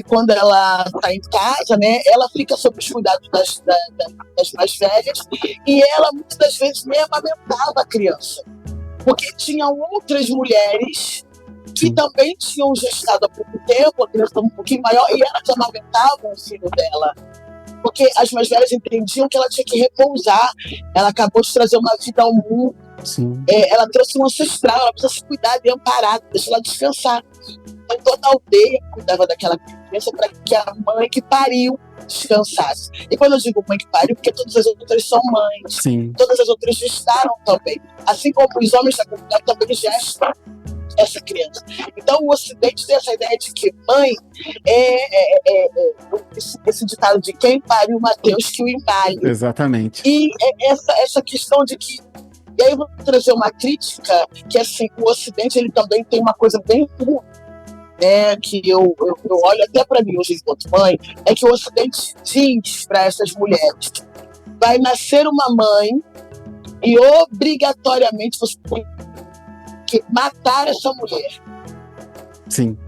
quando ela está em casa, né, ela fica sob os cuidados das mais velhas e ela, muitas das vezes, nem amamentava a criança. Porque tinham outras mulheres que também tinham gestado há pouco tempo, a criança estava um pouquinho maior, e elas amamentavam o filho dela. Porque as mais velhas entendiam que ela tinha que repousar. Ela acabou de trazer uma vida ao mundo. Ela trouxe um ancestral, ela precisa se cuidar de amparada, deixa ela descansar. Então toda a aldeia cuidava daquela criança para que a mãe que pariu descansasse. E quando eu digo mãe que pariu, porque todas as outras são mães. Todas as outras gestaram também. Assim como os homens da comunidade também gestam essa criança. Então o Ocidente tem essa ideia de que mãe esse ditado de quem pariu Mateus que o embale. Exatamente. E essa questão de que, e aí eu vou trazer uma crítica que assim, o Ocidente ele também tem uma coisa bem ruim, né, que eu olho até para mim hoje enquanto mãe, é que o Ocidente diz para essas mulheres, vai nascer uma mãe e obrigatoriamente você tem que matar essa mulher.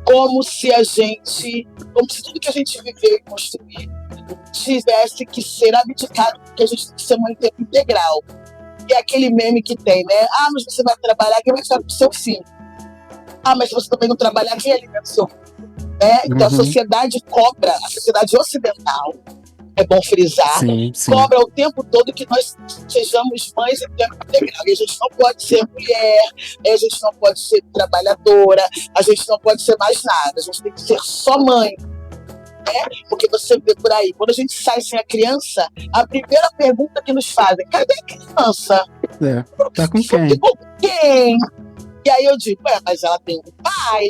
Como se tudo que a gente viveu e construiu tivesse que ser abdicado, porque a gente tem que ser mãe em tempo integral. E aquele meme que tem, né? Mas você vai trabalhar, quem vai ficar com o seu filho? Mas se você também não trabalhar, quem alimenta o seu filho? Então a sociedade cobra, a sociedade ocidental, é bom frisar, cobra o tempo todo que nós sejamos mães em tempo integral. E a gente não pode ser mulher, a gente não pode ser trabalhadora, a gente não pode ser mais nada, a gente tem que ser só mãe. Porque você vê por aí, quando a gente sai sem a criança, a primeira pergunta que nos fazem, cadê a criança? Tá com quem? Com quem? E aí eu digo, mas ela tem um pai.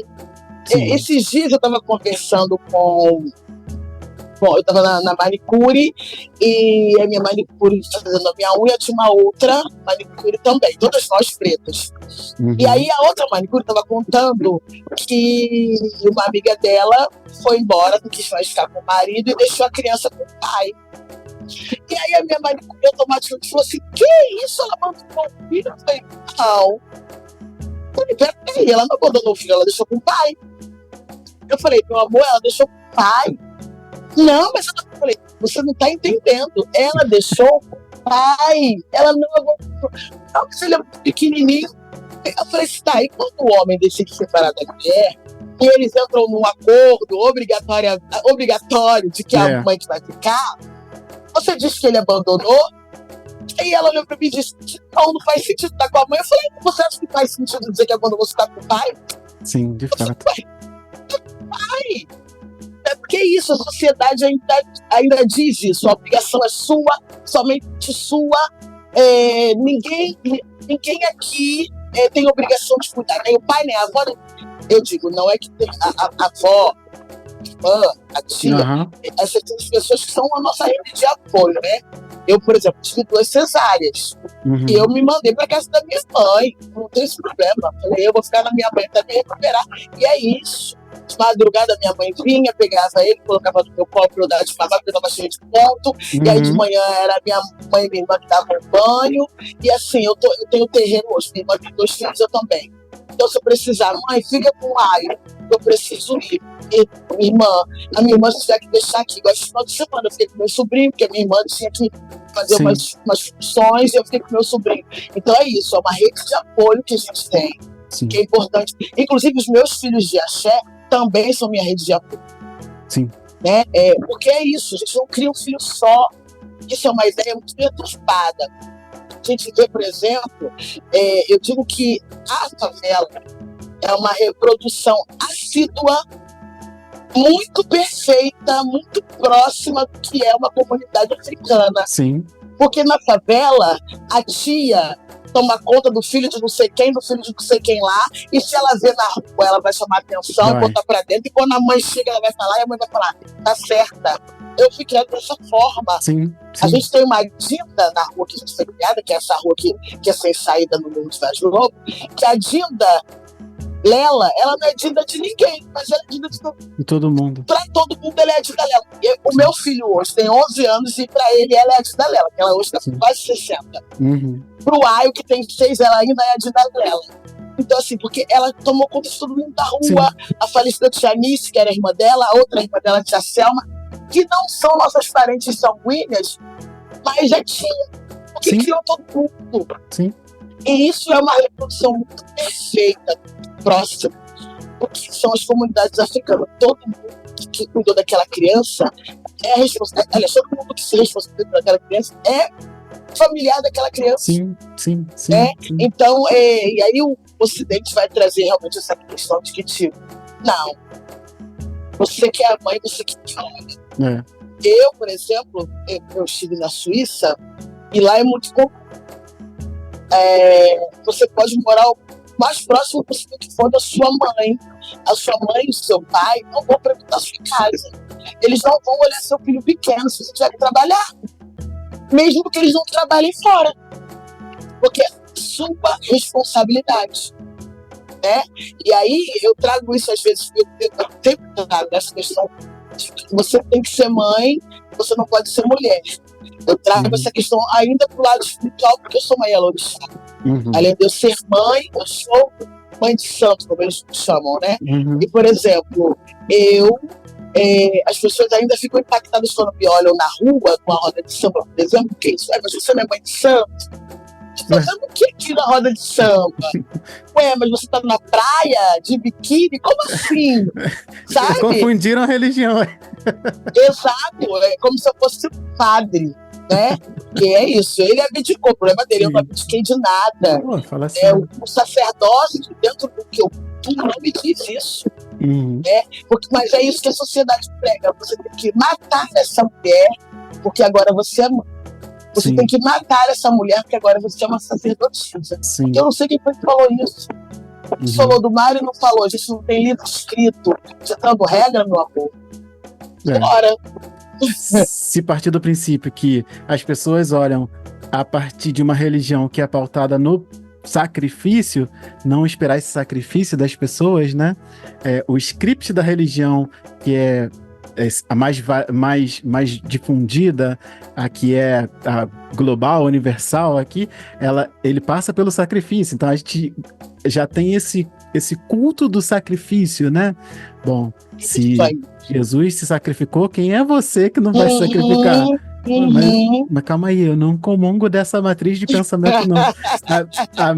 Esses dias eu estava conversando com Bom, eu tava na manicure e a minha manicure fazendo a minha unha, tinha uma outra manicure também, todas nós pretas. E aí a outra manicure tava contando que uma amiga dela foi embora, não quis mais ficar com o marido e deixou a criança com o pai. E aí a minha manicure automaticamente falou assim: que isso? Ela abandonou o filho? Eu falei: não. Peraí, ela não abandonou o filho, ela deixou com o pai. Eu falei: meu amor, ela deixou com o pai. Não, mas eu falei: você não está entendendo. Ela deixou com o pai. Ela não abandonou. Não, mas ele é muito pequenininho. Eu falei assim: tá, e quando o homem decide separar da mulher, e eles entram num acordo obrigatório de que a mãe que vai ficar, você diz que ele abandonou? Aí ela olhou pra mim e disse: não faz sentido estar com a mãe. Eu falei: você acha que faz sentido dizer que abandonou você está com o pai? Sim, de fato. Pai! É porque isso, a sociedade ainda diz isso. A obrigação é sua, somente sua. Ninguém aqui tem obrigação de cuidar. Nem o pai, nem a avó. Eu digo, não é que tem a avó, a tia, essas pessoas que são a nossa rede de apoio, né? Eu, por exemplo, tive 2 cesáreas. E eu me mandei para casa da minha mãe. Não tem esse problema. Falei: eu vou ficar na minha mãe até me recuperar. E é isso. De madrugada, minha mãe vinha, pegava ele, colocava no meu colo para eu dar de mamar, porque eu estava cheio de ponto. E aí de manhã era minha mãe e minha irmã que davam banho. E assim, eu tenho terreno hoje. Minha irmã tem 2 filhos, eu também. Então, se eu precisar, mãe, fica com o raio, eu preciso ir. E a minha irmã tiver que deixar aqui. Igual esse final de semana, eu fiquei com meu sobrinho, porque a minha irmã tinha que fazer umas funções, e eu fiquei com meu sobrinho. Então é isso, é uma rede de apoio que a gente tem, que é importante. Inclusive, os meus filhos de axé também são minha rede de apoio. Sim. Né? Porque é isso, a gente não cria um filho só. Isso é uma ideia muito perturbada. A gente vê, por exemplo, eu digo que a favela é uma reprodução assídua, muito perfeita, muito próxima do que é uma comunidade africana. Sim. Porque na favela, a tia toma conta do filho de não sei quem, do filho de não sei quem lá, e se ela vê na rua, ela vai chamar atenção, botar pra dentro, e quando a mãe chega, ela vai falar, e a mãe vai falar: tá certa. Eu fui criada dessa forma. Sim. A gente tem uma Dinda na rua que a gente foi criada, que é essa rua que é sem saída no mundo de Vaz Lobo, que a Dinda Lela, ela não é Dinda de ninguém, mas ela é Dinda de todo mundo. Pra todo mundo, ela é a Dinda Lela. O meu filho hoje tem 11 anos e pra ele, ela é a Dinda Lela, que ela hoje tá com quase 60. Pro Aio, que tem 6, ela ainda é a Dinda Lela. Então, assim, porque ela tomou conta de todo mundo da rua. A falecida tia Nice, que era a irmã dela, a outra irmã dela, a tia Selma, que não são nossas parentes sanguíneas, mas já tinha, porque criou todo mundo. Sim. E isso é uma reprodução muito perfeita, próxima, porque são as comunidades africanas. Todo mundo que cuidou daquela criança é responsável. Aliás, todo mundo que se responsabiliza por aquela criança é familiar daquela criança. Sim. Então, e aí o Ocidente vai trazer realmente essa questão de que, tipo, não, você que é a mãe, você que olha. Eu, por exemplo, eu estive na Suíça e lá é muito comum. Você pode morar o mais próximo possível que for da sua mãe. A sua mãe e o seu pai não vão frequentar a sua casa. Eles não vão olhar seu filho pequeno se você tiver que trabalhar. Mesmo que eles não trabalhem fora. Porque é sua responsabilidade. Né? E aí eu trago isso às vezes, eu tenho essa questão de que você tem que ser mãe, você não pode ser mulher. Eu trago essa questão ainda pro lado espiritual, porque eu sou mãe Elorixá. Além de eu ser mãe, eu sou mãe de santo, como eles chamam, né? E, por exemplo, as pessoas ainda ficam impactadas quando me olham na rua com a roda de samba, por exemplo, porque isso, mas você não é mãe de santo? Fazendo o que aqui na roda de samba? Mas você tá na praia de biquíni? Como assim? Sabe? Confundiram a religião. Exato, é como se eu fosse padre, né? Que é isso, ele abdicou, o problema dele, eu não abdiquei de nada. Fala assim. O sacerdócio, dentro do que eu não me diz isso. Mas é isso que a sociedade prega, você tem que matar essa mulher, porque agora você é mãe. Você tem que matar essa mulher, porque agora você é uma sacerdotisa. Eu não sei quem foi que falou isso. Você falou do Mário e não falou. A gente não tem livro escrito ditando regra, meu amor. Ora, Se partir do princípio que as pessoas olham a partir de uma religião que é pautada no sacrifício, não esperar esse sacrifício das pessoas, né? O script da religião, que é a mais difundida, a que é a global, universal aqui, ele passa pelo sacrifício. Então a gente já tem esse culto do sacrifício, né? Bom, se Jesus se sacrificou, quem é você que não vai se sacrificar? Mas calma aí, eu não comungo dessa matriz de pensamento, não. A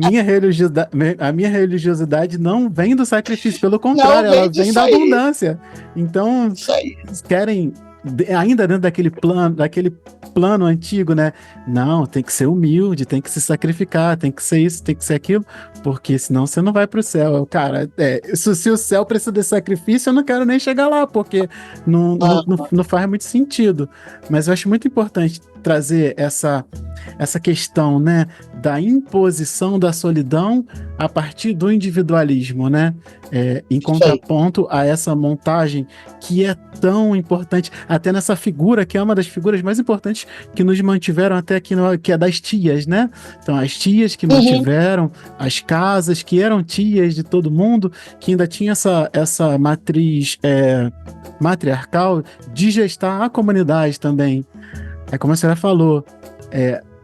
minha religiosidade não vem do sacrifício, pelo contrário, ela vem da abundância. Então, querem, ainda dentro daquele plano antigo, né? Não, tem que ser humilde, tem que se sacrificar, tem que ser isso, tem que ser aquilo, porque senão você não vai pro céu. Cara, se o céu precisa de sacrifício, eu não quero nem chegar lá, porque não faz muito sentido. Mas eu acho muito importante trazer essa questão, né, da imposição da solidão a partir do individualismo, né? Em contraponto a essa montagem que é tão importante, até nessa figura, que é uma das figuras mais importantes que nos mantiveram até aqui, que é das tias, né? Então, as tias que mantiveram, as casas que eram tias de todo mundo, que ainda tinha essa matriz matriarcal de gestar a comunidade também. É como a senhora falou,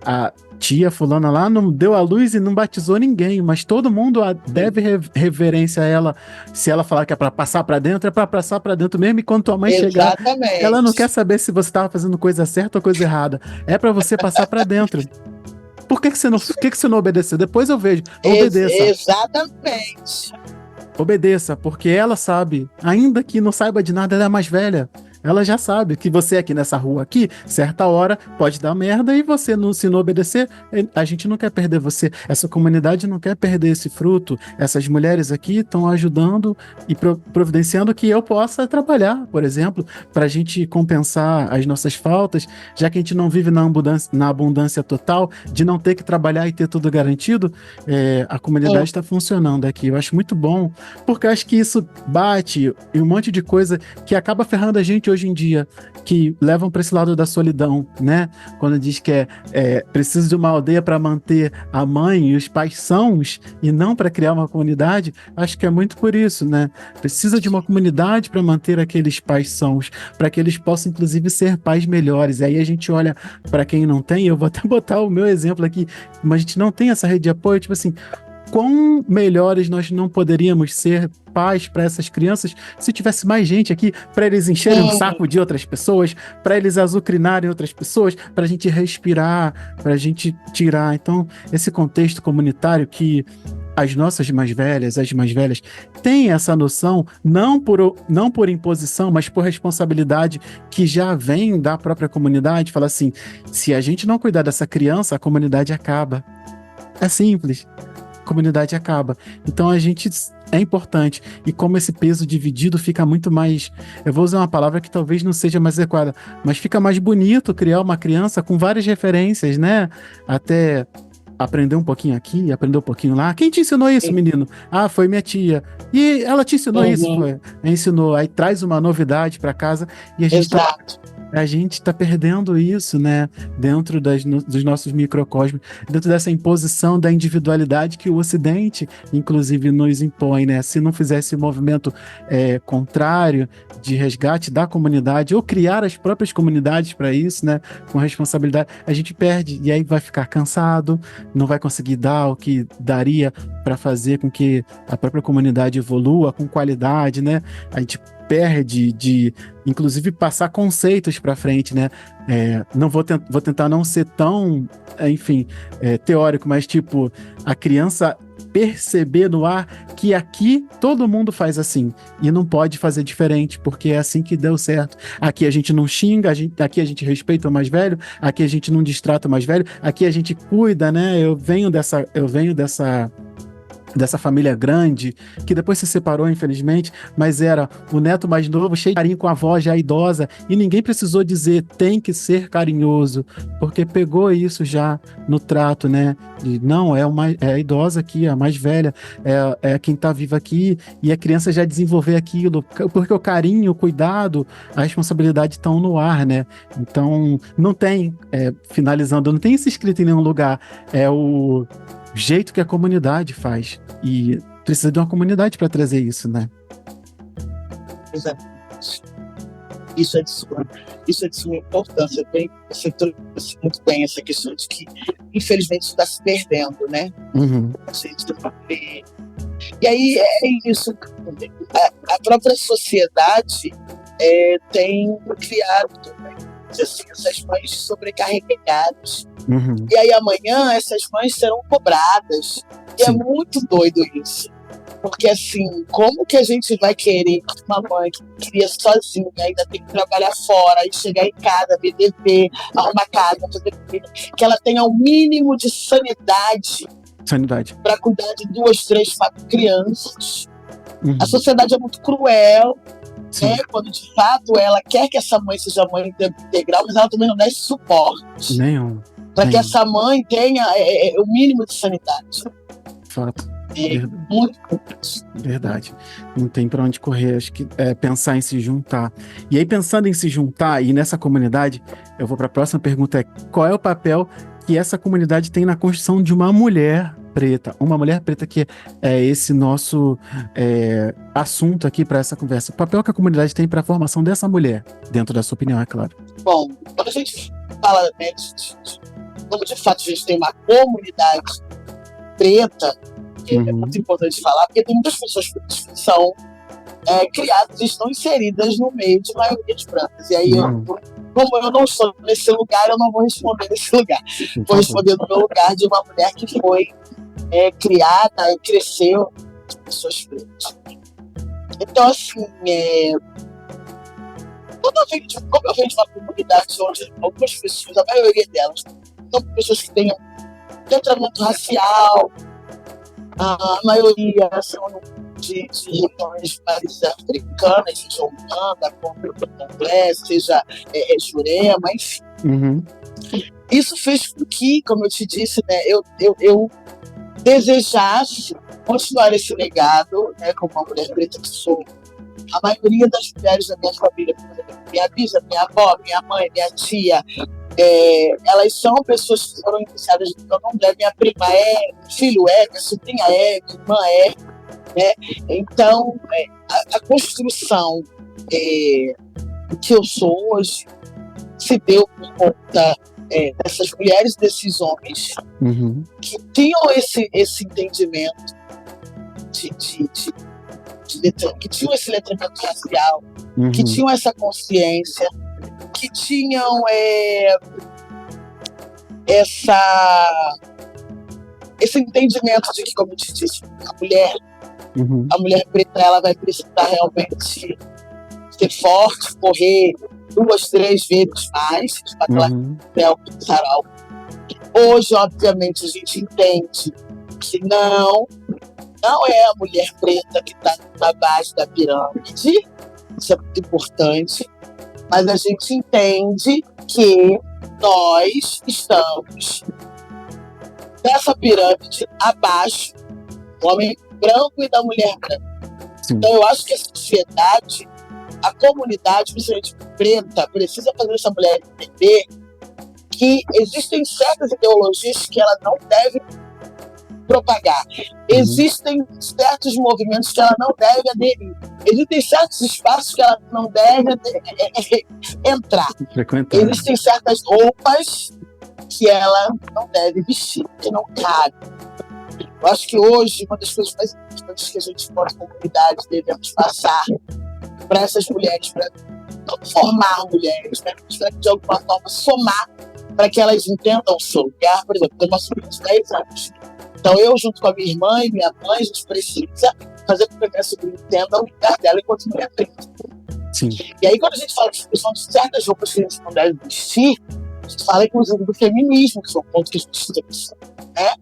a tia fulana lá não deu a luz e não batizou ninguém, mas todo mundo deve reverência a ela. Se ela falar que é para passar para dentro, é para passar para dentro mesmo, e quando tua mãe chegar, ela não quer saber se você estava fazendo coisa certa ou coisa errada. É para você passar para dentro. Por que você não obedeceu? Depois eu vejo. Obedeça. Exatamente. Obedeça, porque ela sabe, ainda que não saiba de nada, ela é mais velha. Ela já sabe que você aqui nessa rua aqui, certa hora, pode dar merda, e você, se não obedecer, a gente não quer perder você. Essa comunidade não quer perder esse fruto. Essas mulheres aqui estão ajudando e providenciando que eu possa trabalhar, por exemplo, para a gente compensar as nossas faltas, já que a gente não vive na abundância total, de não ter que trabalhar e ter tudo garantido. A comunidade está funcionando aqui. Eu acho muito bom, porque eu acho que isso bate em um monte de coisa que acaba ferrando a gente hoje em dia, que levam para esse lado da solidão, né? Quando diz que preciso de uma aldeia para manter a mãe e os pais sãos e não para criar uma comunidade, acho que é muito por isso, né? Precisa de uma comunidade para manter aqueles pais sãos, para que eles possam, inclusive, ser pais melhores. E aí a gente olha para quem não tem, eu vou até botar o meu exemplo aqui, mas a gente não tem essa rede de apoio, tipo assim, quão melhores nós não poderíamos ser pais para essas crianças se tivesse mais gente aqui para eles encherem o saco de outras pessoas, para eles azucrinarem outras pessoas, para a gente respirar, para a gente tirar. Então, esse contexto comunitário que as mais velhas têm essa noção, não por imposição, mas por responsabilidade que já vem da própria comunidade. Fala assim, se a gente não cuidar dessa criança, a comunidade acaba. É simples. Comunidade acaba. Então é importante, e como esse peso dividido fica muito mais, eu vou usar uma palavra que talvez não seja mais adequada, mas fica mais bonito criar uma criança com várias referências, né? Até aprender um pouquinho aqui, aprender um pouquinho lá. Quem te ensinou isso, menino? Ah, foi minha tia. E ela te ensinou isso? Foi. Ensinou. Aí traz uma novidade para casa e a gente tá perdendo isso, né? Dentro dos nossos microcosmos, dentro dessa imposição da individualidade que o Ocidente, inclusive, nos impõe, né? Se não fizesse o movimento contrário de resgate da comunidade, ou criar as próprias comunidades para isso, né? Com responsabilidade, a gente perde, e aí vai ficar cansado, não vai conseguir dar o que daria para fazer com que a própria comunidade evolua com qualidade, né? A gente perde de, inclusive, passar conceitos para frente, né? Não vou tentar não ser tão, teórico, mas tipo, a criança perceber no ar que aqui todo mundo faz assim e não pode fazer diferente, porque é assim que deu certo. Aqui a gente não xinga, aqui a gente respeita o mais velho, aqui a gente não distrata o mais velho, aqui a gente cuida, né? Eu venho dessa dessa família grande, que depois se separou, infelizmente, mas era o neto mais novo, cheio de carinho com a avó já idosa, e ninguém precisou dizer tem que ser carinhoso, porque pegou isso já no trato, né? E não, é a idosa aqui, a mais velha, é quem tá viva aqui, e a criança já desenvolver aquilo, porque o carinho, o cuidado, a responsabilidade estão no ar, né? Então, não tem, finalizando, não tem isso escrito em nenhum lugar, é o jeito que a comunidade faz. E precisa de uma comunidade para trazer isso, né? Exatamente. Isso é de suma importância. Você trouxe muito bem essa questão de que, infelizmente, isso está se perdendo, né? Uhum. E aí é isso. A própria sociedade tem criado também, assim, essas mães sobrecarregadas. Uhum. E aí amanhã essas mães serão cobradas. E Sim. é muito doido isso. Porque assim, como que a gente vai querer que uma mãe que cria sozinha, ainda tem que trabalhar fora, e chegar em casa, ver TV, arrumar casa, fazer comida, que ela tenha o mínimo de sanidade para cuidar de 2, 3, 4 crianças? Uhum. A sociedade é muito cruel, Sim. quando de fato ela quer que essa mãe seja mãe integral, mas ela também não dá esse suporte. Nenhum. Para que essa mãe tenha o mínimo de sanidade. Fato. Muito verdade. Não tem para onde correr. Acho que pensar em se juntar. E aí, pensando em se juntar e nessa comunidade, eu vou para a próxima pergunta: qual é o papel que essa comunidade tem na construção de uma mulher preta? Uma mulher preta, que é esse nosso assunto aqui para essa conversa. O papel que a comunidade tem para a formação dessa mulher, dentro da sua opinião, é claro. Bom, quando a gente fala, né, como de fato a gente tem uma comunidade preta, que é muito importante falar, porque tem muitas pessoas que são criadas e estão inseridas no meio de maioria de brancas. E aí, como eu não estou nesse lugar, eu não vou responder nesse lugar. Vou responder no meu lugar de uma mulher que foi criada e cresceu de pessoas pretas. Então, assim, como eu venho de uma comunidade onde algumas pessoas, a maioria delas, são pessoas que têm letramento racial, a maioria são de regiões mais africanas, seja Uganda, Congo, seja Jurema, enfim. Uhum. Isso fez com que, como eu te disse, né, eu desejasse continuar esse legado, né, como uma mulher preta que sou. A maioria das mulheres da minha família, por exemplo, minha bisa, minha avó, minha mãe, minha tia, elas são pessoas que foram iniciadas no meu nome. Minha prima meu filho minha sobrinha minha irmã né? Então, a construção que eu sou hoje se deu por conta dessas mulheres, desses homens que tinham esse entendimento que tinham esse letramento racial, que tinham essa consciência, que tinham esse entendimento de que, como eu te disse, a mulher preta, ela vai precisar realmente ser forte, correr 2, 3 vezes mais para que ela alcançar algo. Hoje, obviamente, a gente entende que não é a mulher preta que está na base da pirâmide, isso é muito importante, mas a gente entende que nós estamos nessa pirâmide abaixo do homem branco e da mulher branca. Sim. Então eu acho que a sociedade, a comunidade, principalmente preta, precisa fazer essa mulher entender que existem certas ideologias que ela não deve propagar. Existem certos movimentos que ela não deve aderir. Existem certos espaços que ela não deve entrar. Frequentar. Existem certas roupas que ela não deve vestir, que não cabe. Eu acho que hoje, uma das coisas mais importantes que a gente, como comunidade, devemos passar para essas mulheres, para não formar mulheres, para de alguma forma somar para que elas entendam o seu lugar. Por exemplo, eu tenho uma sobrinha de 10 anos. Então, eu, junto com a minha irmã e minha mãe, a gente precisa fazer com que a minha sobrinha entenda o lugar dela enquanto mulher preta. Sim. E aí, quando a gente fala de questão de certas roupas que a gente não deve vestir, a gente fala, inclusive, do feminismo, que foi um ponto que a gente temos. Né?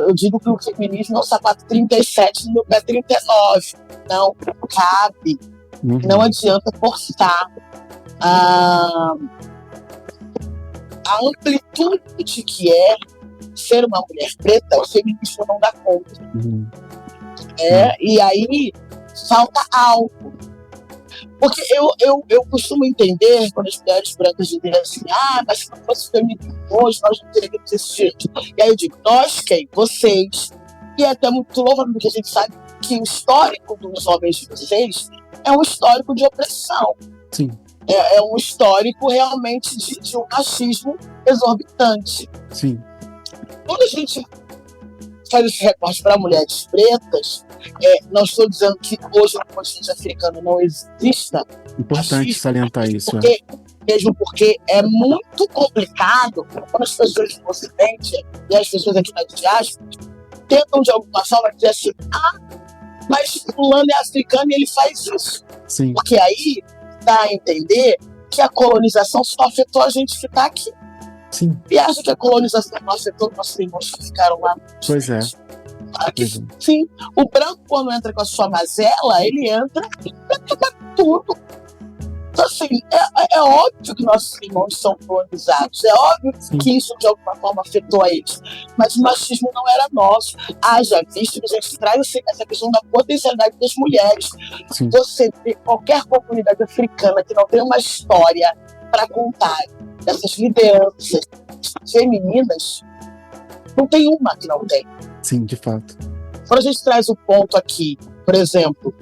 eu digo que o feminismo é um sapato 37 no meu pé 39. Não cabe. Não adianta forçar. A amplitude que é ser uma mulher preta, o feminismo não dá conta. E aí falta algo. Porque eu costumo entender quando as mulheres brancas dizem assim, mas se não fosse feminismo hoje, nós não teríamos existido. E aí eu digo, nós quem? Vocês. E é até muito louvável, porque a gente sabe que o histórico dos homens de vocês é um histórico de opressão. Sim. É um histórico realmente de um machismo exorbitante. Sim. Quando a gente faz esse recorte para mulheres pretas, não estou dizendo que hoje no continente africano não exista. Importante machismo, salientar isso. Mesmo porque é muito complicado quando as pessoas do Ocidente e as pessoas aqui na diáspora tentam de alguma forma dizer assim, mas fulano é africano e ele faz isso. Sim. Porque aí dá a entender que a colonização só afetou a gente que está aqui. Sim. E acha que a colonização não afetou nossos irmãos que ficaram lá. Pois é. Sim, o branco quando entra com a sua mazela, ele entra para acabar tudo. Então assim, é óbvio que nossos irmãos são colonizados, é óbvio que isso de alguma forma afetou a eles, mas o machismo não era nosso. Já visto que a gente traz essa questão da potencialidade das mulheres. Sim. Você vê qualquer comunidade africana que não tem uma história para contar dessas lideranças femininas, não tem uma que não tem. Sim, de fato. Quando a gente traz o ponto aqui, por exemplo,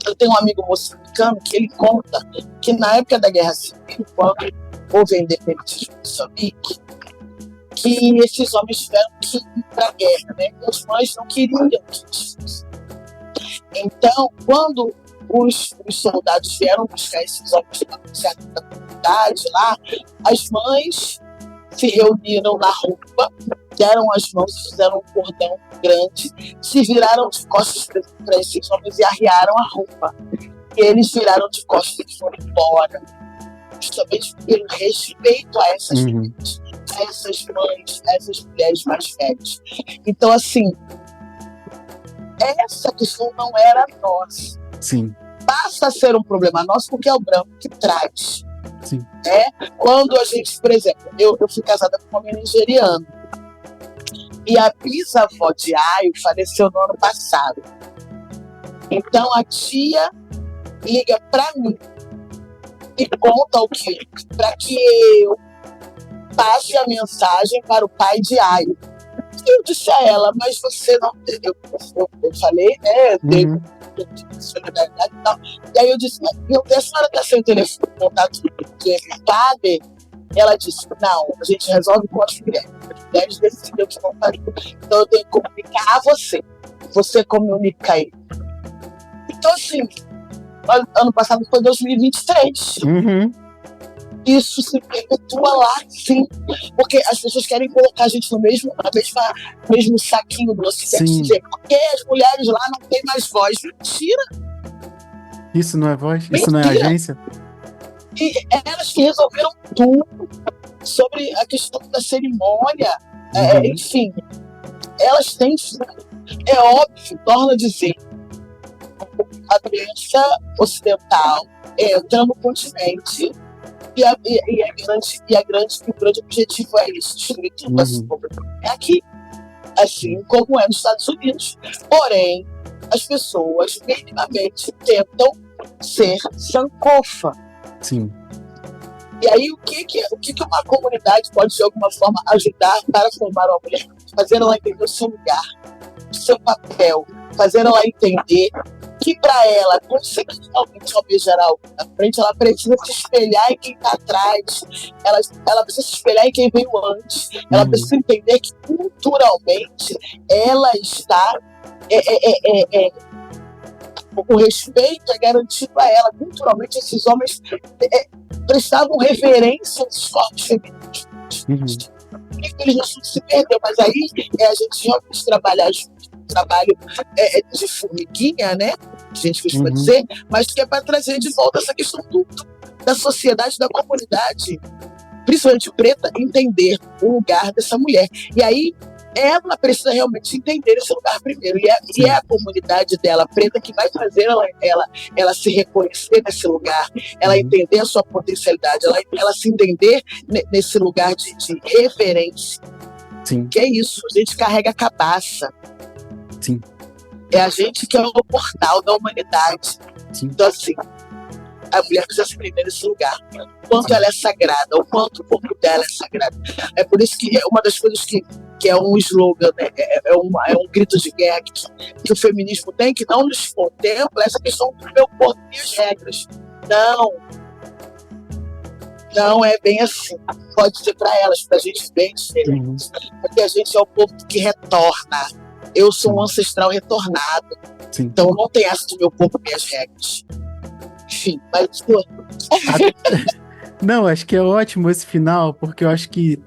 eu tenho um amigo moçambicano que ele conta que na época da Guerra Civil, quando houve a independência de Moçambique, que esses homens tiveram que ir para a guerra, né? As mães não queriam que isso fosse. Então, quando os soldados vieram buscar esses homens na comunidade lá, as mães se reuniram na rua, deram as mãos, fizeram um cordão grande, se viraram de costas para esses homens e arriaram a roupa. E eles viraram de costas e foram embora. Justamente pelo respeito a essas mães, a essas mães, a essas mulheres mais velhas. Então, assim, essa questão não era nossa. Sim. Passa a ser um problema nosso porque é o branco que traz. Sim. Quando a gente, por exemplo, eu fui casada com um homem nigeriano e a bisavó de Ayo faleceu no ano passado. Então a tia liga para mim e conta o que para que eu passe a mensagem para o pai de Ayo. E eu disse a ela, mas você não entendeu? Eu falei, e aí eu disse, a senhora está sem o telefone contato do padre? Ela disse, não, a gente resolve com as mulheres. As mulheres decidem o que vão fazer. Então eu tenho que comunicar a você. Você comunica aí. Então, assim, ano passado foi 2023. Isso se perpetua lá, sim. Porque as pessoas querem colocar a gente no mesmo saquinho do Ocidente. Dizer, porque as mulheres lá não têm mais voz. Mentira! Isso não é voz? Mentira. Isso não é agência? E elas que resolveram tudo sobre a questão da cerimônia. Enfim, elas têm... É óbvio, torna a dizer, a doença ocidental entra no continente e o grande objetivo é isso, destruir tudo assim como é aqui, assim como é nos Estados Unidos. Porém, as pessoas minimamente tentam ser sankofa. Sim. E aí, o que uma comunidade pode, de alguma forma, ajudar para formar uma mulher? Fazer ela entender o seu lugar, o seu papel, fazer ela entender que, para ela, consequentemente, almejar algo na frente, ela precisa se espelhar em quem está atrás, ela precisa se espelhar em quem veio antes, ela precisa entender que, culturalmente, ela está... o respeito é garantido a ela. Culturalmente, esses homens prestavam reverência aos corpos femininos. Infelizmente, isso se perdeu, mas aí a gente realmente trabalho de formiguinha, né? A gente costuma dizer, mas que é para trazer de volta essa questão da sociedade, da comunidade, principalmente preta, entender o lugar dessa mulher. E aí, ela precisa realmente entender esse lugar primeiro. E é a comunidade dela, preta, que vai fazer ela se reconhecer nesse lugar, ela entender a sua potencialidade, ela se entender nesse lugar de reverência. Sim. Que é isso, a gente carrega a cabaça. Sim. É a gente que é o portal da humanidade. Sim. Então, assim, a mulher precisa se entender nesse lugar. O quanto ela é sagrada, o quanto o corpo dela é sagrado. É por isso que é uma das coisas que é um slogan, né? é um grito de guerra que o feminismo tem, que não nos contempla essa questão do meu corpo e as regras. Não é bem assim. Pode ser para elas, para a gente bem diferente. Porque a gente é o povo que retorna. Eu sou um ancestral retornado. Sim. Então não tem essa do meu corpo e minhas regras. Enfim, mas... Não, acho que é ótimo esse final, porque eu acho que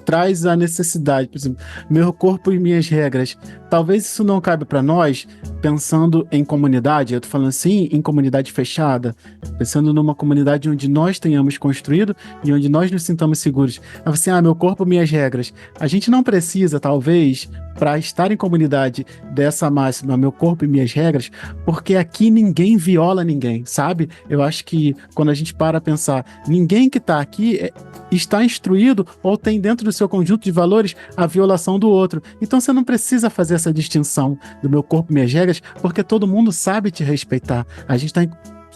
traz a necessidade, por exemplo, meu corpo e minhas regras. Talvez isso não cabe para nós, pensando em comunidade, eu tô falando assim, em comunidade fechada, pensando numa comunidade onde nós tenhamos construído e onde nós nos sintamos seguros. Assim, meu corpo, minhas regras. A gente não precisa, talvez, para estar em comunidade dessa máxima, meu corpo e minhas regras, porque aqui ninguém viola ninguém, sabe? Eu acho que quando a gente para a pensar, ninguém que tá aqui está instruído ou tem dentro do seu conjunto de valores a violação do outro. Então você não precisa fazer essa distinção do meu corpo e minhas regras, porque todo mundo sabe te respeitar. A gente está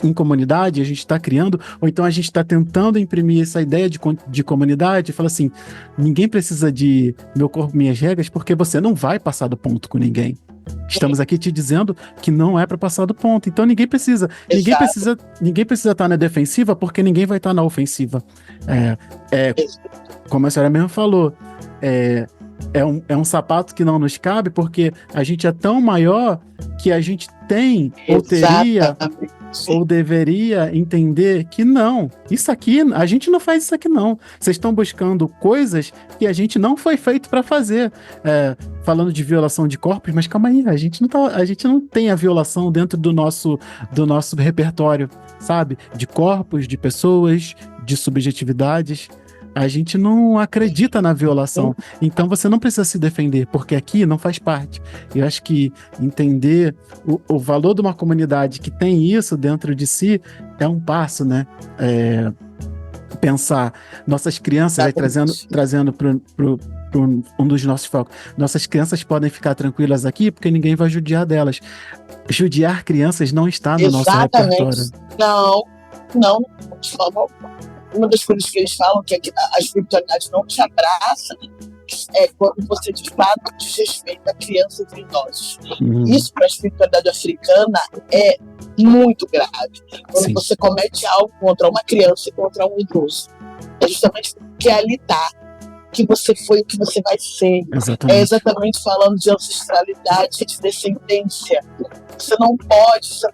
em comunidade, a gente está criando, ou então a gente está tentando imprimir essa ideia de comunidade, fala assim, ninguém precisa de meu corpo e minhas regras, porque você não vai passar do ponto com ninguém. Estamos aqui te dizendo que não é para passar do ponto. Então ninguém precisa estar na defensiva, porque ninguém vai estar na ofensiva. Como a senhora mesmo falou, é um sapato que não nos cabe, porque a gente é tão maior que a gente tem, ou teria, ou deveria entender que não. Isso aqui, a gente não faz isso aqui não. Vocês estão buscando coisas que a gente não foi feito para fazer. Falando de violação de corpos, mas calma aí, a gente não tem a violação dentro do nosso repertório, sabe? De corpos, de pessoas, de subjetividades. A gente não acredita na violação. Então você não precisa se defender, porque aqui não faz parte. Eu acho que entender o valor de uma comunidade que tem isso dentro de si é um passo, né? Pensar nossas crianças, aí, trazendo para um dos nossos focos. Nossas crianças podem ficar tranquilas aqui porque ninguém vai judiar delas. Judiar crianças não está no nosso repertório. Não. Uma das coisas que eles falam que a espiritualidade não te abraça é quando você de fato desrespeita crianças e idosos. Isso para a espiritualidade africana é muito grave. Quando você comete algo contra uma criança e contra um idoso, é justamente porque ali está que você foi o que você vai ser. Exatamente. É exatamente falando de ancestralidade, de descendência. Você não pode, você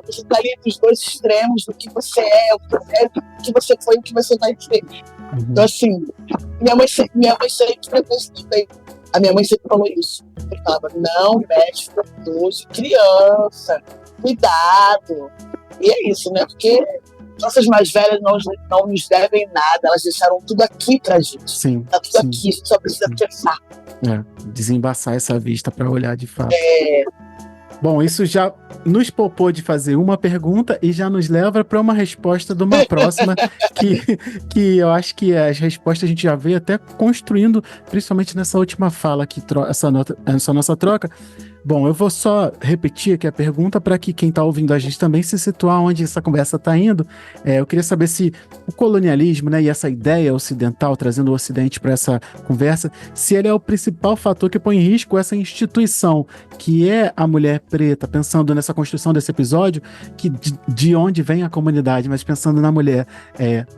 está ali nos dois extremos do que você é, o que você foi e o que você vai ser. Então, assim, minha mãe sempre fez isso também. A minha mãe sempre falou isso. Ela falava, não mexe com idoso, criança, cuidado. E é isso, né? Porque nossas mais velhas não nos devem nada, elas deixaram tudo aqui pra gente. Sim. Tá tudo aqui, a gente só precisa pensar. Desembaçar essa vista para olhar de fato. Bom, isso já nos poupou de fazer uma pergunta e já nos leva para uma resposta de uma próxima que eu acho que as respostas a gente já veio até construindo, principalmente nessa última fala, essa nossa troca. Bom, eu vou só repetir aqui a pergunta para que quem está ouvindo a gente também se situar onde essa conversa está indo. Eu queria saber se o colonialismo, né, e essa ideia ocidental, trazendo o Ocidente para essa conversa, se ele é o principal fator que põe em risco essa instituição, que é a mulher preta, pensando nessa construção desse episódio, que de onde vem a comunidade, mas pensando na mulher,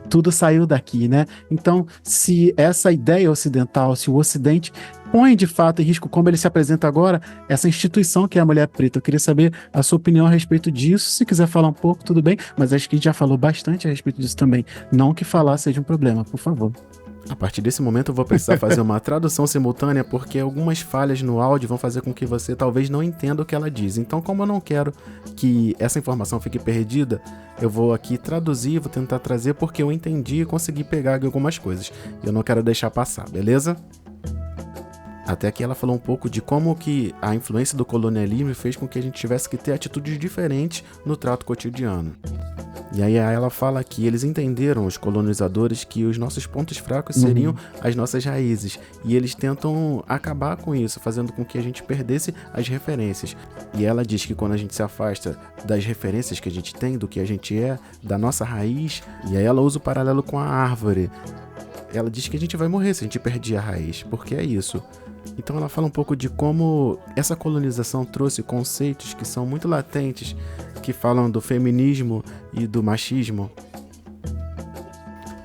tudo saiu daqui, né? Então, se essa ideia ocidental, se o Ocidente põe de fato em risco, como ele se apresenta agora, essa instituição que é a mulher preta. Eu queria saber a sua opinião a respeito disso. Se quiser falar um pouco, tudo bem, mas acho que a gente já falou bastante a respeito disso também. Não que falar seja um problema, por favor. A partir desse momento eu vou precisar fazer uma tradução simultânea, porque algumas falhas no áudio vão fazer com que você talvez não entenda o que ela diz. Então, como eu não quero que essa informação fique perdida, eu vou aqui traduzir, vou tentar trazer porque eu entendi e consegui pegar algumas coisas. Eu não quero deixar passar, beleza? Até que ela falou um pouco de como que a influência do colonialismo fez com que a gente tivesse que ter atitudes diferentes no trato cotidiano. E aí ela fala que eles entenderam, os colonizadores, que os nossos pontos fracos seriam as nossas raízes. E eles tentam acabar com isso, fazendo com que a gente perdesse as referências. E ela diz que quando a gente se afasta das referências que a gente tem, do que a gente é, da nossa raiz, e aí ela usa o paralelo com a árvore. Ela diz que a gente vai morrer se a gente perder a raiz, porque é isso. Então ela fala um pouco de como essa colonização trouxe conceitos que são muito latentes, que falam do feminismo e do machismo,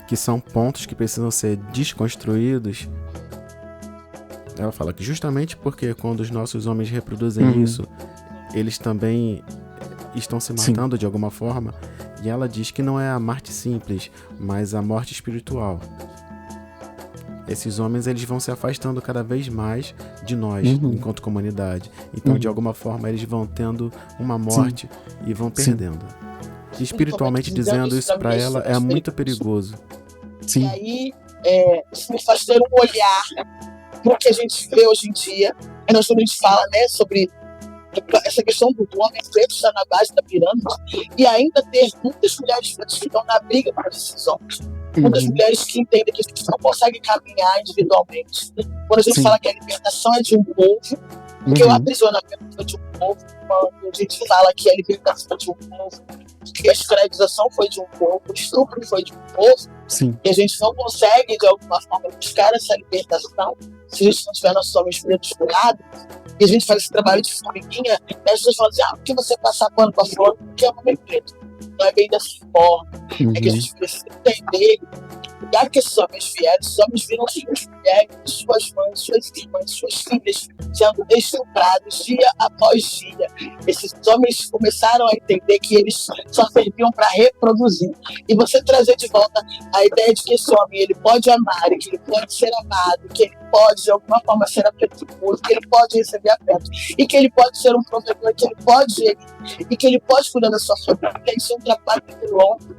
que são pontos que precisam ser desconstruídos. Ela fala que justamente porque quando os nossos homens reproduzem isso, eles também estão se matando de alguma forma. E ela diz que não é a morte simples, mas a morte espiritual. Esses homens, eles vão se afastando cada vez mais de nós, enquanto comunidade. Então, de alguma forma, eles vão tendo uma morte e vão perdendo. E espiritualmente dizendo, isso para ela é muito perigoso. E aí, isso me faz ter um olhar pro que a gente vê hoje em dia. Nós quando a gente fala, né, sobre essa questão do homem preto estar na base da pirâmide, e ainda ter muitas mulheres pretas que estão na briga para esses homens. Muitas mulheres que entendem que a gente não consegue caminhar individualmente. Quando a gente fala que a libertação é de um povo, porque o aprisionamento foi de um povo, quando a gente fala que a libertação é de um povo, que a escravização foi de um povo, o estupro foi de um povo, e a gente não consegue, de alguma forma, buscar essa libertação se a gente não tiver nossos homens pretos do lado, e a gente faz esse trabalho de formiguinha, e as pessoas falam assim, por que você passar pano para fora? Porque é um homem preto. Não é bem dessa forma. É que a gente precisa entender o lugar que esses homens vieram. Esses homens viram suas mulheres, suas mães, suas irmãs, suas filhas sendo estuprados dia após dia. Esses homens começaram a entender que eles só serviam para reproduzir. E você trazer de volta a ideia de que esse homem ele pode amar, que ele pode ser amado, que ele pode de alguma forma ser afetuoso, que ele pode receber afeto, e que ele pode ser um provedor, que ele pode gerir, e que ele pode cuidar da sua família. Isso é um trabalho muito longo.